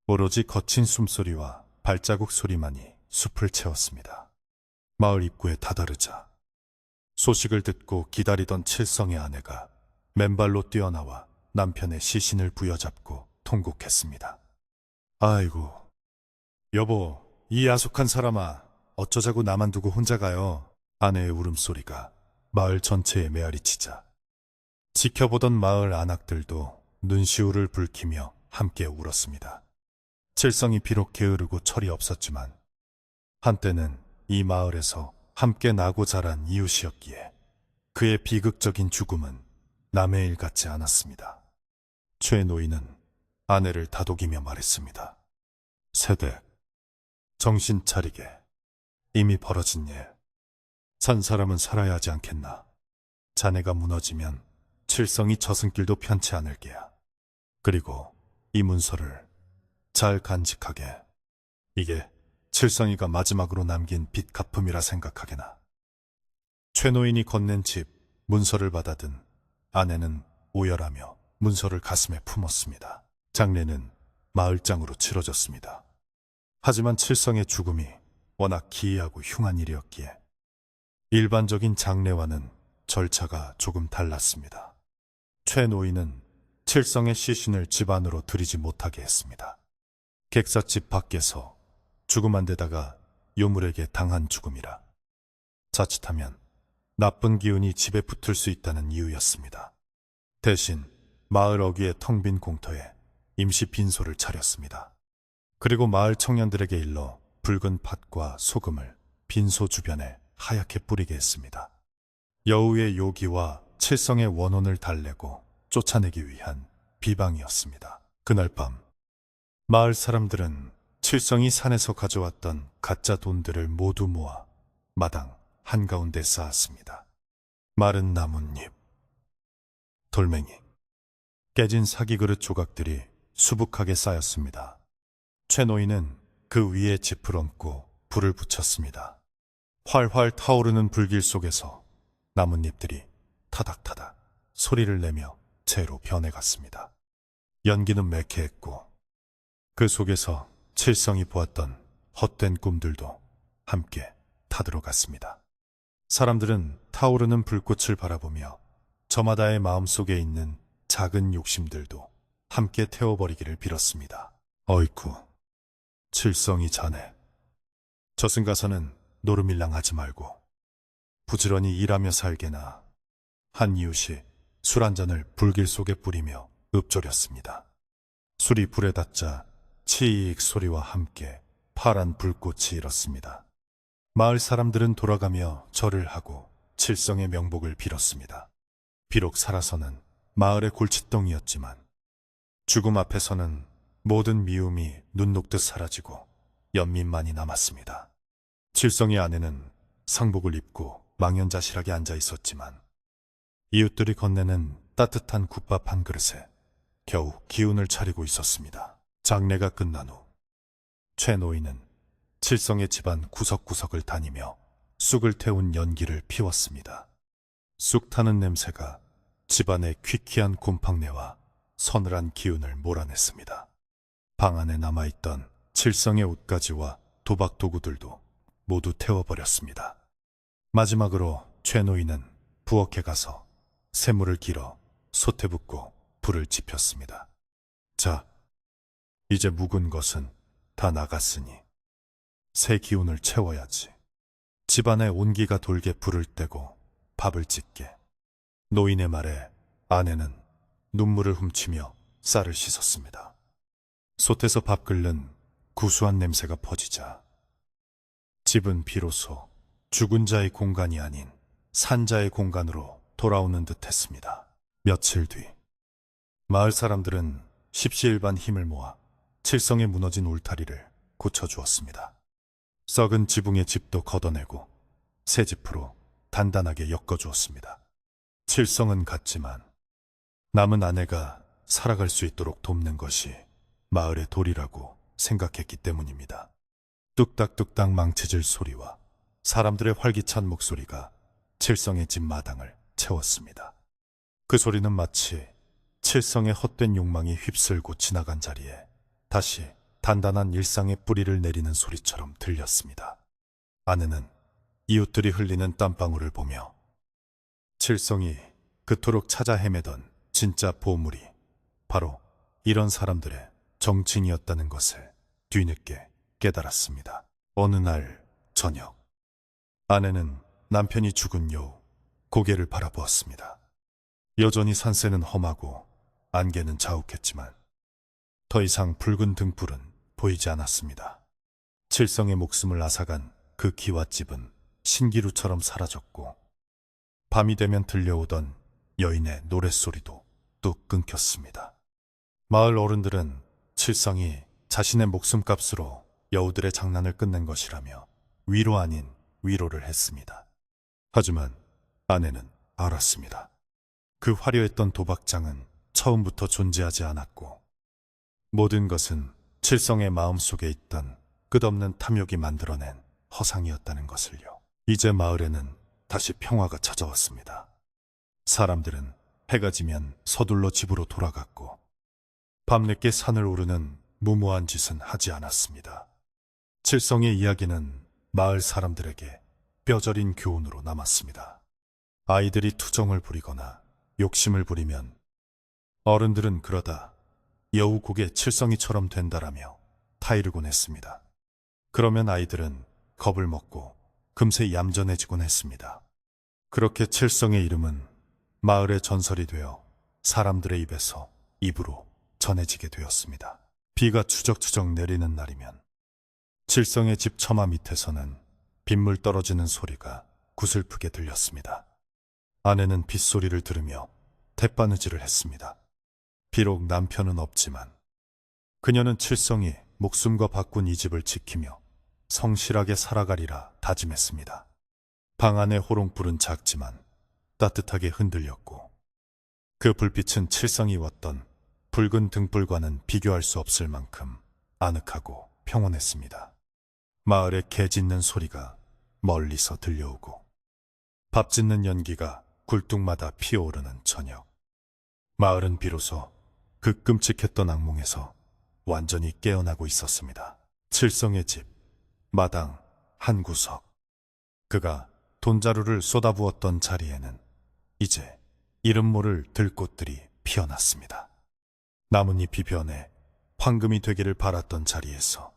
S1: 오로지 거친 숨소리와 발자국 소리만이 숲을 채웠습니다. 마을 입구에 다다르자 소식을 듣고 기다리던 칠성의 아내가 맨발로 뛰어나와 남편의 시신을 부여잡고 통곡했습니다. 아이고, 여보, 이 야속한 사람아, 어쩌자고 나만 두고 혼자 가요. 아내의 울음소리가 마을 전체에 메아리치자 지켜보던 마을 안악들도 눈시울을 붉히며 함께 울었습니다. 칠성이 비록 게으르고 철이 없었지만 한때는 이 마을에서 함께 나고 자란 이웃이었기에 그의 비극적인 죽음은 남의 일 같지 않았습니다. 최 노인은 아내를 다독이며 말했습니다. 세댁, 정신 차리게. 이미 벌어진 일. 산 사람은 살아야 하지 않겠나. 자네가 무너지면 칠성이 저승길도 편치 않을 게야. 그리고 이 문서를 잘 간직하게. 이게 칠성이가 마지막으로 남긴 빚 갚음이라 생각하게나. 최 노인이 건넨 집 문서를 받아든 아내는 오열하며 문서를 가슴에 품었습니다. 장례는 마을장으로 치러졌습니다. 하지만 칠성의 죽음이 워낙 기이하고 흉한 일이었기에 일반적인 장례와는 절차가 조금 달랐습니다. 최 노인은 칠성의 시신을 집 안으로 들이지 못하게 했습니다. 객사집 밖에서 죽음 데다가 요물에게 당한 죽음이라 자칫하면 나쁜 기운이 집에 붙을 수 있다는 이유였습니다. 대신 마을 어귀의 텅 빈 공터에 임시 빈소를 차렸습니다. 그리고 마을 청년들에게 일러 붉은 팥과 소금을 빈소 주변에 하얗게 뿌리게 했습니다. 여우의 요기와 칠성의 원혼을 달래고 쫓아내기 위한 비방이었습니다. 그날 밤 마을 사람들은 칠성이 산에서 가져왔던 가짜 돈들을 모두 모아 마당 한가운데 쌓았습니다. 마른 나뭇잎, 돌멩이, 깨진 사기 그릇 조각들이 수북하게 쌓였습니다. 최 노인은 그 위에 짚을 얹고 불을 붙였습니다. 활활 타오르는 불길 속에서 나뭇잎들이 타닥타닥 소리를 내며 재로 변해갔습니다. 연기는 매캐했고 그 속에서 칠성이 보았던 헛된 꿈들도 함께 타들어갔습니다. 사람들은 타오르는 불꽃을 바라보며 저마다의 마음속에 있는 작은 욕심들도 함께 태워버리기를 빌었습니다. 어이쿠, 칠성이 자네. 저승 가서는 노름일랑 하지 말고 부지런히 일하며 살게나. 한 이웃이 술 한 잔을 불길 속에 뿌리며 읊조렸습니다. 술이 불에 닿자 치익 소리와 함께 파란 불꽃이 일었습니다. 마을 사람들은 돌아가며 절을 하고 칠성의 명복을 빌었습니다. 비록 살아서는 마을의 골칫덩이였지만 죽음 앞에서는 모든 미움이 눈 녹듯 사라지고 연민만이 남았습니다. 칠성의 아내는 상복을 입고 망연자실하게 앉아 있었지만 이웃들이 건네는 따뜻한 국밥 한 그릇에 겨우 기운을 차리고 있었습니다. 장례가 끝난 후 최 노인은 칠성의 집안 구석구석을 다니며 쑥을 태운 연기를 피웠습니다. 쑥 타는 냄새가 집안의 퀴퀴한 곰팡내와 서늘한 기운을 몰아냈습니다. 방 안에 남아있던 칠성의 옷가지와 도박 도구들도 모두 태워버렸습니다. 마지막으로 최 노인은 부엌에 가서 쇠물을 길어 솥에 붓고 불을 지폈습니다. 자, 이제 묵은 것은 다 나갔으니 새 기운을 채워야지. 집안에 온기가 돌게 불을 떼고 밥을 짓게. 노인의 말에 아내는 눈물을 훔치며 쌀을 씻었습니다. 솥에서 밥 끓는 구수한 냄새가 퍼지자 집은 비로소 죽은 자의 공간이 아닌 산자의 공간으로 돌아오는 듯 했습니다. 며칠 뒤 마을 사람들은 십시일반 힘을 모아 칠성에 무너진 울타리를 고쳐주었습니다. 썩은 지붕의 집도 걷어내고 새 집으로 단단하게 엮어주었습니다. 칠성은 갔지만 남은 아내가 살아갈 수 있도록 돕는 것이 마을의 도리라고 생각했기 때문입니다. 뚝딱뚝딱 망치질 소리와 사람들의 활기찬 목소리가 칠성의 집 마당을 채웠습니다. 그 소리는 마치 칠성의 헛된 욕망이 휩쓸고 지나간 자리에 다시 단단한 일상의 뿌리를 내리는 소리처럼 들렸습니다. 아내는 이웃들이 흘리는 땀방울을 보며 칠성이 그토록 찾아 헤매던 진짜 보물이 바로 이런 사람들의 정치인이었다는 것을 뒤늦게 깨달았습니다. 어느 날 저녁, 아내는 남편이 죽은 여우 고개를 바라보았습니다. 여전히 산새는 험하고 안개는 자욱했지만 더 이상 붉은 등불은 보이지 않았습니다. 칠성의 목숨을 앗아간 그 기와집은 신기루처럼 사라졌고 밤이 되면 들려오던 여인의 노랫소리도 뚝 끊겼습니다. 마을 어른들은 칠성이 자신의 목숨값으로 여우들의 장난을 끝낸 것이라며 위로 아닌 위로를 했습니다. 하지만 아내는 알았습니다. 그 화려했던 도박장은 처음부터 존재하지 않았고 모든 것은 칠성의 마음속에 있던 끝없는 탐욕이 만들어낸 허상이었다는 것을요. 이제 마을에는 다시 평화가 찾아왔습니다. 사람들은 해가 지면 서둘러 집으로 돌아갔고 밤늦게 산을 오르는 무모한 짓은 하지 않았습니다. 칠성의 이야기는 마을 사람들에게 뼈저린 교훈으로 남았습니다. 아이들이 투정을 부리거나 욕심을 부리면 어른들은 그러다 여우국의 칠성이처럼 된다라며 타이르곤 했습니다. 그러면 아이들은 겁을 먹고 금세 얌전해지곤 했습니다. 그렇게 칠성의 이름은 마을의 전설이 되어 사람들의 입에서 입으로 전해지게 되었습니다. 비가 추적추적 내리는 날이면 칠성의 집 처마 밑에서는 빗물 떨어지는 소리가 구슬프게 들렸습니다. 아내는 빗소리를 들으며 대바느질을 했습니다. 비록 남편은 없지만 그녀는 칠성이 목숨과 바꾼 이 집을 지키며 성실하게 살아가리라 다짐했습니다. 방 안의 호롱불은 작지만 따뜻하게 흔들렸고 그 불빛은 칠성이 왔던 붉은 등불과는 비교할 수 없을 만큼 아늑하고 평온했습니다. 마을에 개 짖는 소리가 멀리서 들려오고 밥 짓는 연기가 굴뚝마다 피어오르는 저녁. 마을은 비로소 그 끔찍했던 악몽에서 완전히 깨어나고 있었습니다. 칠성의 집, 마당, 한 구석. 그가 돈자루를 쏟아부었던 자리에는 이제 이름 모를 들꽃들이 피어났습니다. 나뭇잎이 변해 황금이 되기를 바랐던 자리에서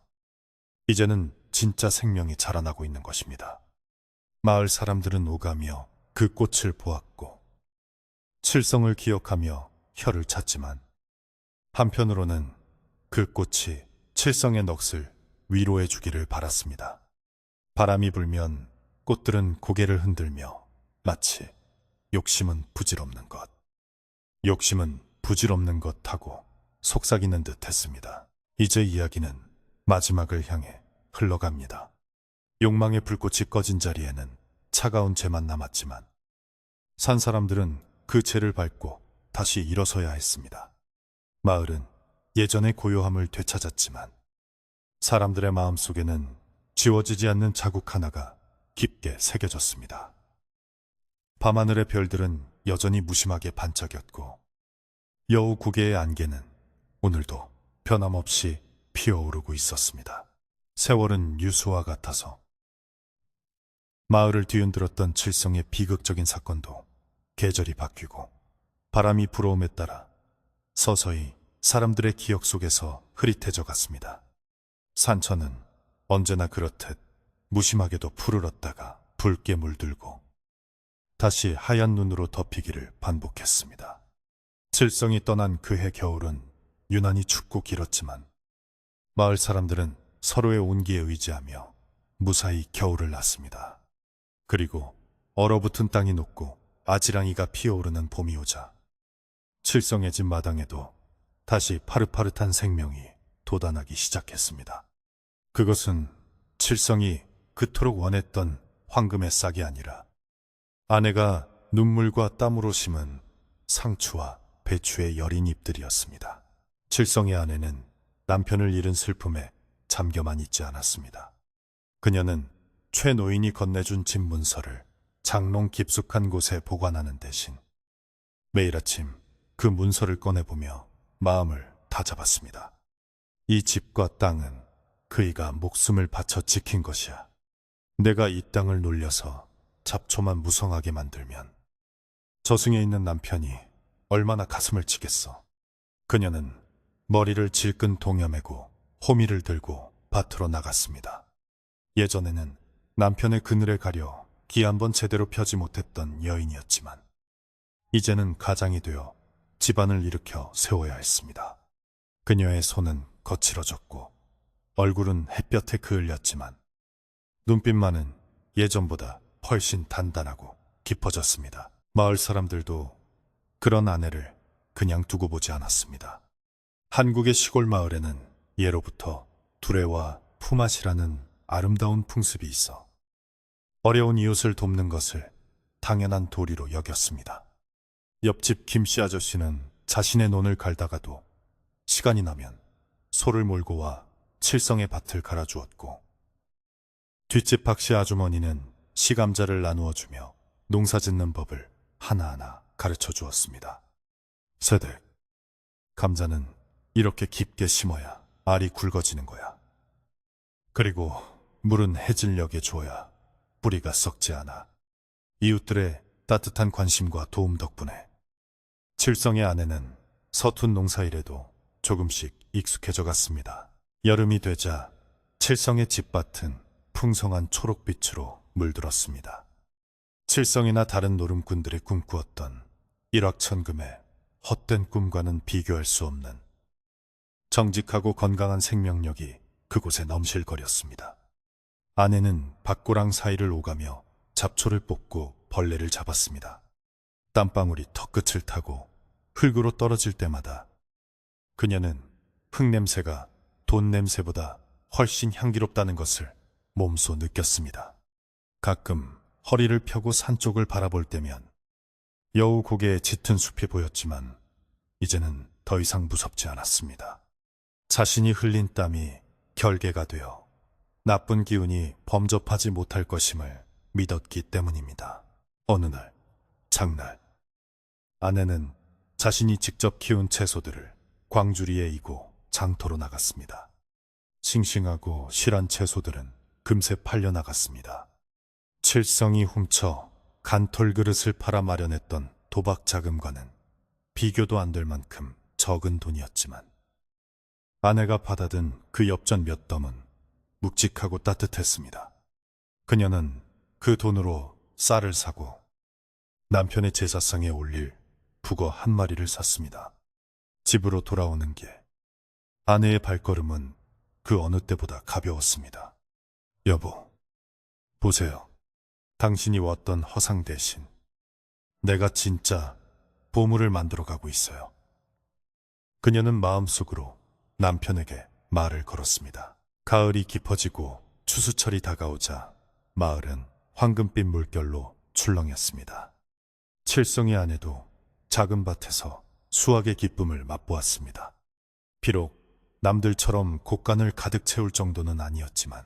S1: 이제는 진짜 생명이 자라나고 있는 것입니다. 마을 사람들은 오가며 그 꽃을 보았고 칠성을 기억하며 혀를 찼지만 한편으로는 그 꽃이 칠성의 넋을 위로해 주기를 바랐습니다. 바람이 불면 꽃들은 고개를 흔들며 마치 욕심은 부질없는 것, 욕심은 부질없는 것 하고 속삭이는 듯 했습니다. 이제 이야기는 마지막을 향해 흘러갑니다. 욕망의 불꽃이 꺼진 자리에는 차가운 재만 남았지만 산 사람들은 그 재를 밟고 다시 일어서야 했습니다. 마을은 예전의 고요함을 되찾았지만 사람들의 마음속에는 지워지지 않는 자국 하나가 깊게 새겨졌습니다. 밤하늘의 별들은 여전히 무심하게 반짝였고 여우 구개의 안개는 오늘도 변함없이 피어오르고 있었습니다. 세월은 유수와 같아서 마을을 뒤흔들었던 칠성의 비극적인 사건도 계절이 바뀌고 바람이 불어옴에 따라 서서히 사람들의 기억 속에서 흐릿해져 갔습니다. 산천은 언제나 그렇듯 무심하게도 푸르렀다가 붉게 물들고 다시 하얀 눈으로 덮이기를 반복했습니다. 칠성이 떠난 그해 겨울은 유난히 춥고 길었지만 마을 사람들은 서로의 온기에 의지하며 무사히 겨울을 났습니다. 그리고 얼어붙은 땅이 녹고 아지랑이가 피어오르는 봄이 오자 칠성의 집 마당에도 다시 파릇파릇한 생명이 돋아나기 시작했습니다. 그것은 칠성이 그토록 원했던 황금의 싹이 아니라 아내가 눈물과 땀으로 심은 상추와 배추의 여린 잎들이었습니다. 칠성의 아내는 남편을 잃은 슬픔에 잠겨만 있지 않았습니다. 그녀는 최 노인이 건네준 집 문서를 장롱 깊숙한 곳에 보관하는 대신 매일 아침 그 문서를 꺼내보며 마음을 다잡았습니다. 이 집과 땅은 그이가 목숨을 바쳐 지킨 것이야. 내가 이 땅을 놀려서 잡초만 무성하게 만들면 저승에 있는 남편이 얼마나 가슴을 치겠어. 그녀는 머리를 질끈 동여매고 호미를 들고 밭으로 나갔습니다. 예전에는 남편의 그늘에 가려 기 한번 제대로 펴지 못했던 여인이었지만 이제는 가장이 되어 집안을 일으켜 세워야 했습니다. 그녀의 손은 거칠어졌고 얼굴은 햇볕에 그을렸지만 눈빛만은 예전보다 훨씬 단단하고 깊어졌습니다. 마을 사람들도 그런 아내를 그냥 두고 보지 않았습니다. 한국의 시골 마을에는 예로부터 두레와 품앗이라는 아름다운 풍습이 있어 어려운 이웃을 돕는 것을 당연한 도리로 여겼습니다. 옆집 김씨 아저씨는 자신의 논을 갈다가도 시간이 나면 소를 몰고 와 칠성의 밭을 갈아주었고 뒷집 박씨 아주머니는 시감자를 나누어 주며 농사 짓는 법을 하나하나 가르쳐 주었습니다. 세댁, 감자는 이렇게 깊게 심어야 알이 굵어지는 거야. 그리고 물은 해질녘에 줘야 뿌리가 썩지 않아. 이웃들의 따뜻한 관심과 도움 덕분에 칠성의 아내는 서툰 농사일에도 조금씩 익숙해져 갔습니다. 여름이 되자 칠성의 집밭은 풍성한 초록빛으로 물들었습니다. 칠성이나 다른 노름꾼들이 꿈꾸었던 일확천금의 헛된 꿈과는 비교할 수 없는 정직하고 건강한 생명력이 그곳에 넘실거렸습니다. 아내는 밭고랑 사이를 오가며 잡초를 뽑고 벌레를 잡았습니다. 땀방울이 턱끝을 타고 흙으로 떨어질 때마다 그녀는 흙냄새가 돈 냄새보다 훨씬 향기롭다는 것을 몸소 느꼈습니다. 가끔 허리를 펴고 산 쪽을 바라볼 때면 여우 고개에 짙은 숲이 보였지만 이제는 더 이상 무섭지 않았습니다. 자신이 흘린 땀이 결계가 되어 나쁜 기운이 범접하지 못할 것임을 믿었기 때문입니다. 어느 날, 장날, 아내는 자신이 직접 키운 채소들을 광주리에 이고 장터로 나갔습니다. 싱싱하고 실한 채소들은 금세 팔려나갔습니다. 칠성이 훔쳐 간털 그릇을 팔아 마련했던 도박 자금과는 비교도 안 될 만큼 적은 돈이었지만 아내가 받아든 그 엽전 몇 덤은 묵직하고 따뜻했습니다. 그녀는 그 돈으로 쌀을 사고 남편의 제사상에 올릴 북어 한 마리를 샀습니다. 집으로 돌아오는 길, 아내의 발걸음은 그 어느 때보다 가벼웠습니다. 여보, 보세요. 당신이 왔던 허상 대신 내가 진짜 보물을 만들어 가고 있어요. 그녀는 마음속으로 남편에게 말을 걸었습니다. 가을이 깊어지고 추수철이 다가오자 마을은 황금빛 물결로 출렁였습니다. 칠성의 아내도 작은 밭에서 수확의 기쁨을 맛보았습니다. 비록 남들처럼 곡간을 가득 채울 정도는 아니었지만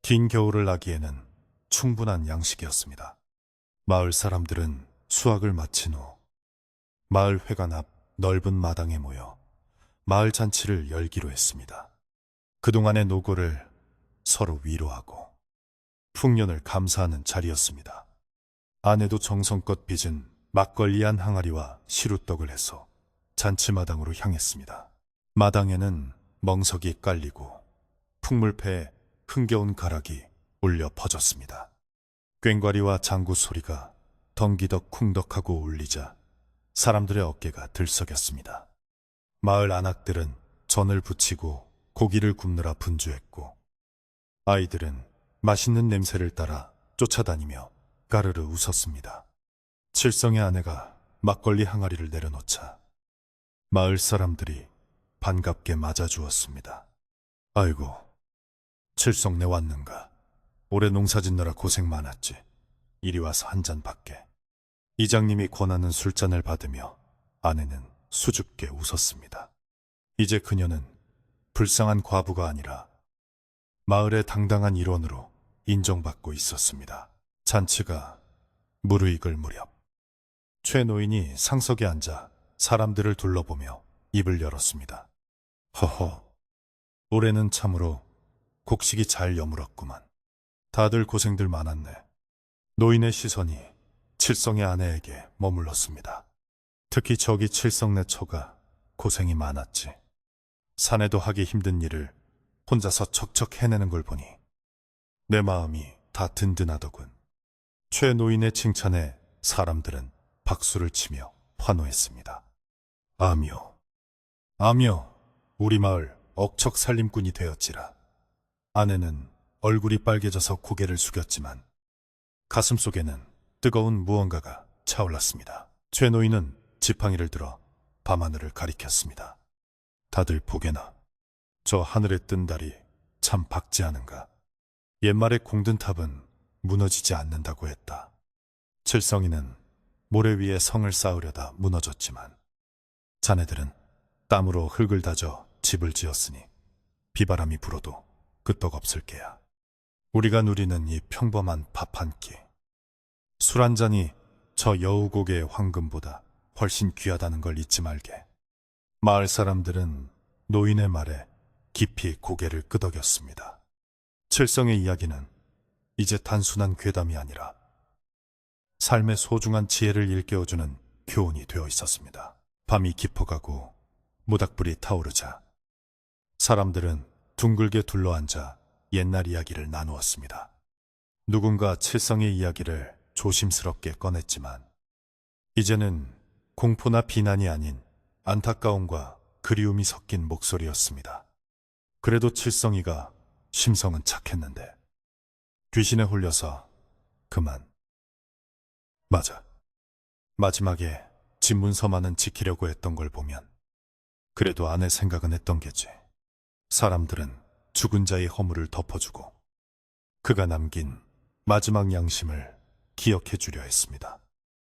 S1: 긴 겨울을 나기에는 충분한 양식이었습니다. 마을 사람들은 수확을 마친 후 마을 회관 앞 넓은 마당에 모여 마을 잔치를 열기로 했습니다. 그동안의 노고를 서로 위로하고 풍년을 감사하는 자리였습니다. 아내도 정성껏 빚은 막걸리 한 항아리와 시루떡을 해서 잔치마당으로 향했습니다. 마당에는 멍석이 깔리고 풍물패에 흥겨운 가락이 울려 퍼졌습니다. 꽹과리와 장구 소리가 덩기덕 쿵덕하고 울리자 사람들의 어깨가 들썩였습니다. 마을 안악들은 전을 부치고 고기를 굽느라 분주했고 아이들은 맛있는 냄새를 따라 쫓아다니며 까르르 웃었습니다. 칠성의 아내가 막걸리 항아리를 내려놓자 마을 사람들이 반갑게 맞아주었습니다. 아이고, 칠성네 왔는가? 올해 농사 짓느라 고생 많았지. 이리 와서 한 잔 받게. 이장님이 권하는 술잔을 받으며 아내는 수줍게 웃었습니다. 이제 그녀는 불쌍한 과부가 아니라 마을의 당당한 일원으로 인정받고 있었습니다. 잔치가 무르익을 무렵 최 노인이 상석에 앉아 사람들을 둘러보며 입을 열었습니다. 허허, 올해는 참으로 곡식이 잘 여물었구만. 다들 고생들 많았네. 노인의 시선이 칠성의 아내에게 머물렀습니다. 특히 저기 칠성네 처가 고생이 많았지. 사내도 하기 힘든 일을 혼자서 척척 해내는 걸 보니 내 마음이 다 든든하더군. 최 노인의 칭찬에 사람들은 박수를 치며 환호했습니다. 아묘, 아묘, 우리 마을 억척 살림꾼이 되었지라. 아내는 얼굴이 빨개져서 고개를 숙였지만 가슴속에는 뜨거운 무언가가 차올랐습니다. 최 노인은 지팡이를 들어 밤하늘을 가리켰습니다. 다들 보게나. 저 하늘에 뜬 달이 참 밝지 않은가. 옛말에 공든 탑은 무너지지 않는다고 했다. 칠성이는 모래 위에 성을 쌓으려다 무너졌지만 자네들은 땀으로 흙을 다져 집을 지었으니 비바람이 불어도 끄떡없을 게야. 우리가 누리는 이 평범한 밥 한 끼, 술 한 잔이 저 여우고개의 황금보다 훨씬 귀하다는 걸 잊지 말게. 마을 사람들은 노인의 말에 깊이 고개를 끄덕였습니다. 칠성의 이야기는 이제 단순한 괴담이 아니라 삶의 소중한 지혜를 일깨워주는 교훈이 되어 있었습니다. 밤이 깊어가고 모닥불이 타오르자 사람들은 둥글게 둘러앉아 옛날 이야기를 나누었습니다. 누군가 칠성의 이야기를 조심스럽게 꺼냈지만 이제는 공포나 비난이 아닌 안타까움과 그리움이 섞인 목소리였습니다. 그래도 칠성이가 심성은 착했는데 귀신에 홀려서 그만. 맞아. 마지막에 집문서만은 지키려고 했던 걸 보면 그래도 아내 생각은 했던 게지. 사람들은 죽은 자의 허물을 덮어주고 그가 남긴 마지막 양심을 기억해 주려 했습니다.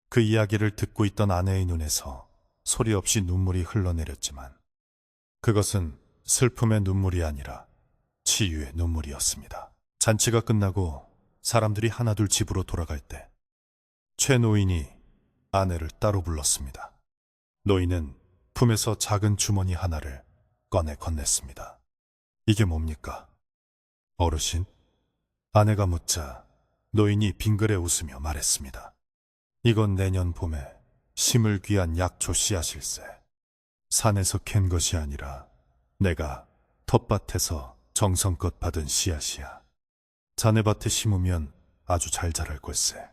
S1: 그 이야기를 듣고 있던 아내의 눈에서 소리 없이 눈물이 흘러내렸지만 그것은 슬픔의 눈물이 아니라 치유의 눈물이었습니다. 잔치가 끝나고 사람들이 하나둘 집으로 돌아갈 때 최 노인이 아내를 따로 불렀습니다. 노인은 품에서 작은 주머니 하나를 꺼내 건넸습니다. 이게 뭡니까? 어르신? 아내가 묻자 노인이 빙그레 웃으며 말했습니다. 이건 내년 봄에 심을 귀한 약초 씨앗일세. 산에서 캔 것이 아니라 내가 텃밭에서 정성껏 받은 씨앗이야. 자네 밭에 심으면 아주 잘 자랄 걸세.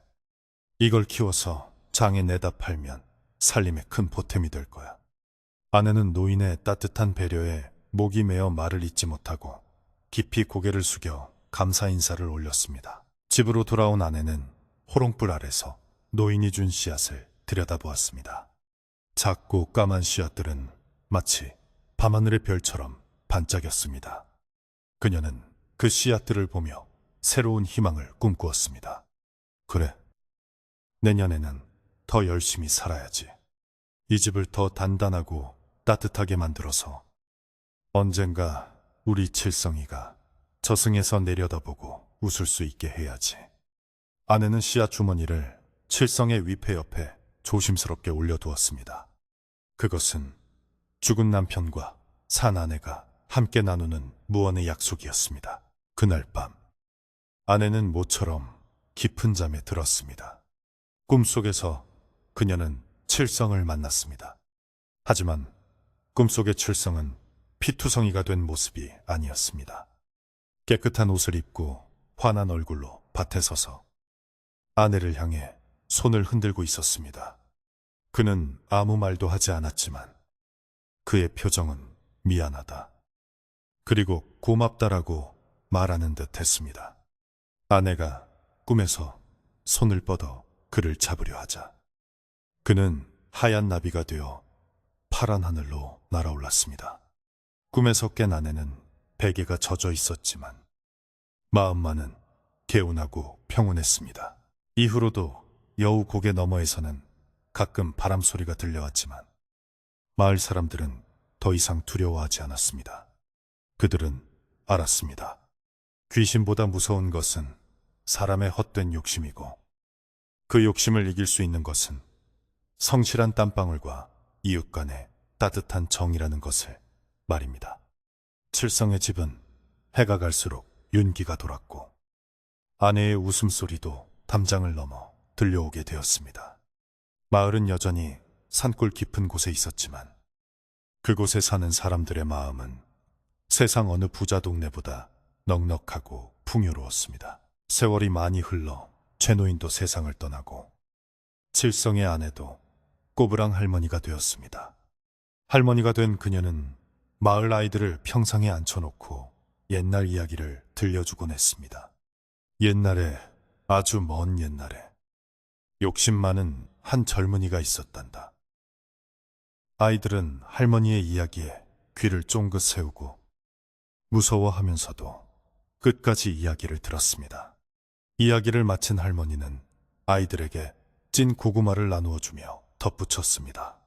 S1: 이걸 키워서 장에 내다 팔면 살림에 큰 보탬이 될 거야. 아내는 노인의 따뜻한 배려에 목이 메어 말을 잇지 못하고 깊이 고개를 숙여 감사 인사를 올렸습니다. 집으로 돌아온 아내는 호롱불 아래서 노인이 준 씨앗을 들여다보았습니다. 작고 까만 씨앗들은 마치 밤하늘의 별처럼 반짝였습니다. 그녀는 그 씨앗들을 보며 새로운 희망을 꿈꾸었습니다. 그래, 내년에는 더 열심히 살아야지. 이 집을 더 단단하고 따뜻하게 만들어서 언젠가 우리 칠성이가 저승에서 내려다보고 웃을 수 있게 해야지. 아내는 씨앗 주머니를 칠성의 위패 옆에 조심스럽게 올려두었습니다. 그것은 죽은 남편과 산 아내가 함께 나누는 무언의 약속이었습니다. 그날 밤 아내는 모처럼 깊은 잠에 들었습니다. 꿈속에서 그녀는 칠성을 만났습니다. 하지만 꿈속의 칠성은 피투성이가 된 모습이 아니었습니다. 깨끗한 옷을 입고 환한 얼굴로 밭에 서서 아내를 향해 손을 흔들고 있었습니다. 그는 아무 말도 하지 않았지만 그의 표정은 미안하다. 그리고 고맙다라고 말하는 듯 했습니다. 아내가 꿈에서 손을 뻗어 그를 잡으려 하자 그는 하얀 나비가 되어 파란 하늘로 날아올랐습니다. 꿈에서 깬 아내는 베개가 젖어 있었지만 마음만은 개운하고 평온했습니다. 이후로도 여우 고개 너머에서는 가끔 바람 소리가 들려왔지만 마을 사람들은 더 이상 두려워하지 않았습니다. 그들은 알았습니다. 귀신보다 무서운 것은 사람의 헛된 욕심이고 그 욕심을 이길 수 있는 것은 성실한 땀방울과 이웃 간의 따뜻한 정이라는 것을 말입니다. 칠성의 집은 해가 갈수록 윤기가 돌았고 아내의 웃음소리도 담장을 넘어 들려오게 되었습니다. 마을은 여전히 산골 깊은 곳에 있었지만 그곳에 사는 사람들의 마음은 세상 어느 부자 동네보다 넉넉하고 풍요로웠습니다. 세월이 많이 흘러 최노인도 세상을 떠나고 칠성의 아내도 꼬부랑 할머니가 되었습니다. 할머니가 된 그녀는 마을 아이들을 평상에 앉혀놓고 옛날 이야기를 들려주곤 했습니다. 옛날에, 아주 먼 옛날에 욕심 많은 한 젊은이가 있었단다. 아이들은 할머니의 이야기에 귀를 쫑긋 세우고 무서워하면서도 끝까지 이야기를 들었습니다. 이야기를 마친 할머니는 아이들에게 찐 고구마를 나누어 주며 덧붙였습니다.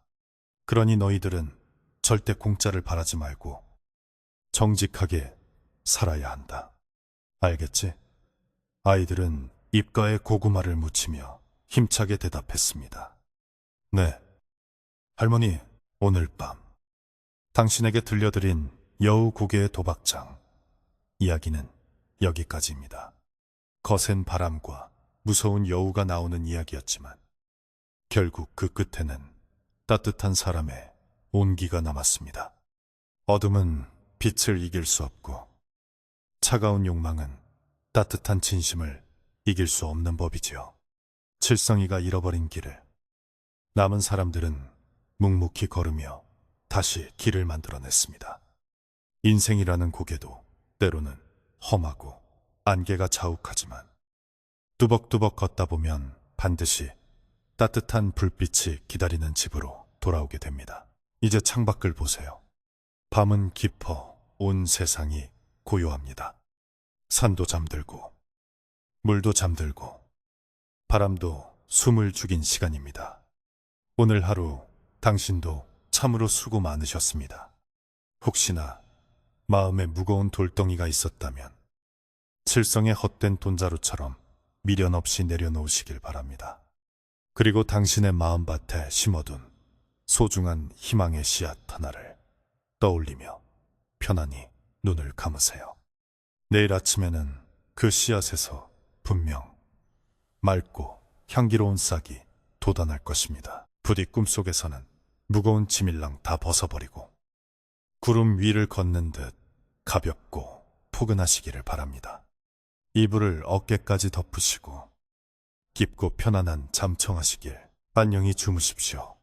S1: 그러니 너희들은 절대 공짜를 바라지 말고 정직하게 살아야 한다. 알겠지? 아이들은 입가에 고구마를 묻히며 힘차게 대답했습니다. 네, 할머니, 오늘 밤 당신에게 들려드린 여우 고개의 도박장 이야기는 여기까지입니다. 거센 바람과 무서운 여우가 나오는 이야기였지만 결국 그 끝에는 따뜻한 사람의 온기가 남았습니다. 어둠은 빛을 이길 수 없고 차가운 욕망은 따뜻한 진심을 이길 수 없는 법이지요. 칠성이가 잃어버린 길을 남은 사람들은 묵묵히 걸으며 다시 길을 만들어냈습니다. 인생이라는 고개도 때로는 험하고 안개가 자욱하지만 뚜벅뚜벅 걷다 보면 반드시 따뜻한 불빛이 기다리는 집으로 돌아오게 됩니다. 이제 창밖을 보세요. 밤은 깊어 온 세상이 고요합니다. 산도 잠들고 물도 잠들고 바람도 숨을 죽인 시간입니다. 오늘 하루 당신도 참으로 수고 많으셨습니다. 혹시나 마음에 무거운 돌덩이가 있었다면 칠성의 헛된 돈자루처럼 미련 없이 내려놓으시길 바랍니다. 그리고 당신의 마음밭에 심어둔 소중한 희망의 씨앗 하나를 떠올리며 편안히 눈을 감으세요. 내일 아침에는 그 씨앗에서 분명 맑고 향기로운 싹이 돋아날 것입니다. 부디 꿈속에서는 무거운 짐일랑 다 벗어버리고 구름 위를 걷는 듯 가볍고 포근하시기를 바랍니다. 이불을 어깨까지 덮으시고 깊고 편안한 잠 청하시길. 안녕히 주무십시오.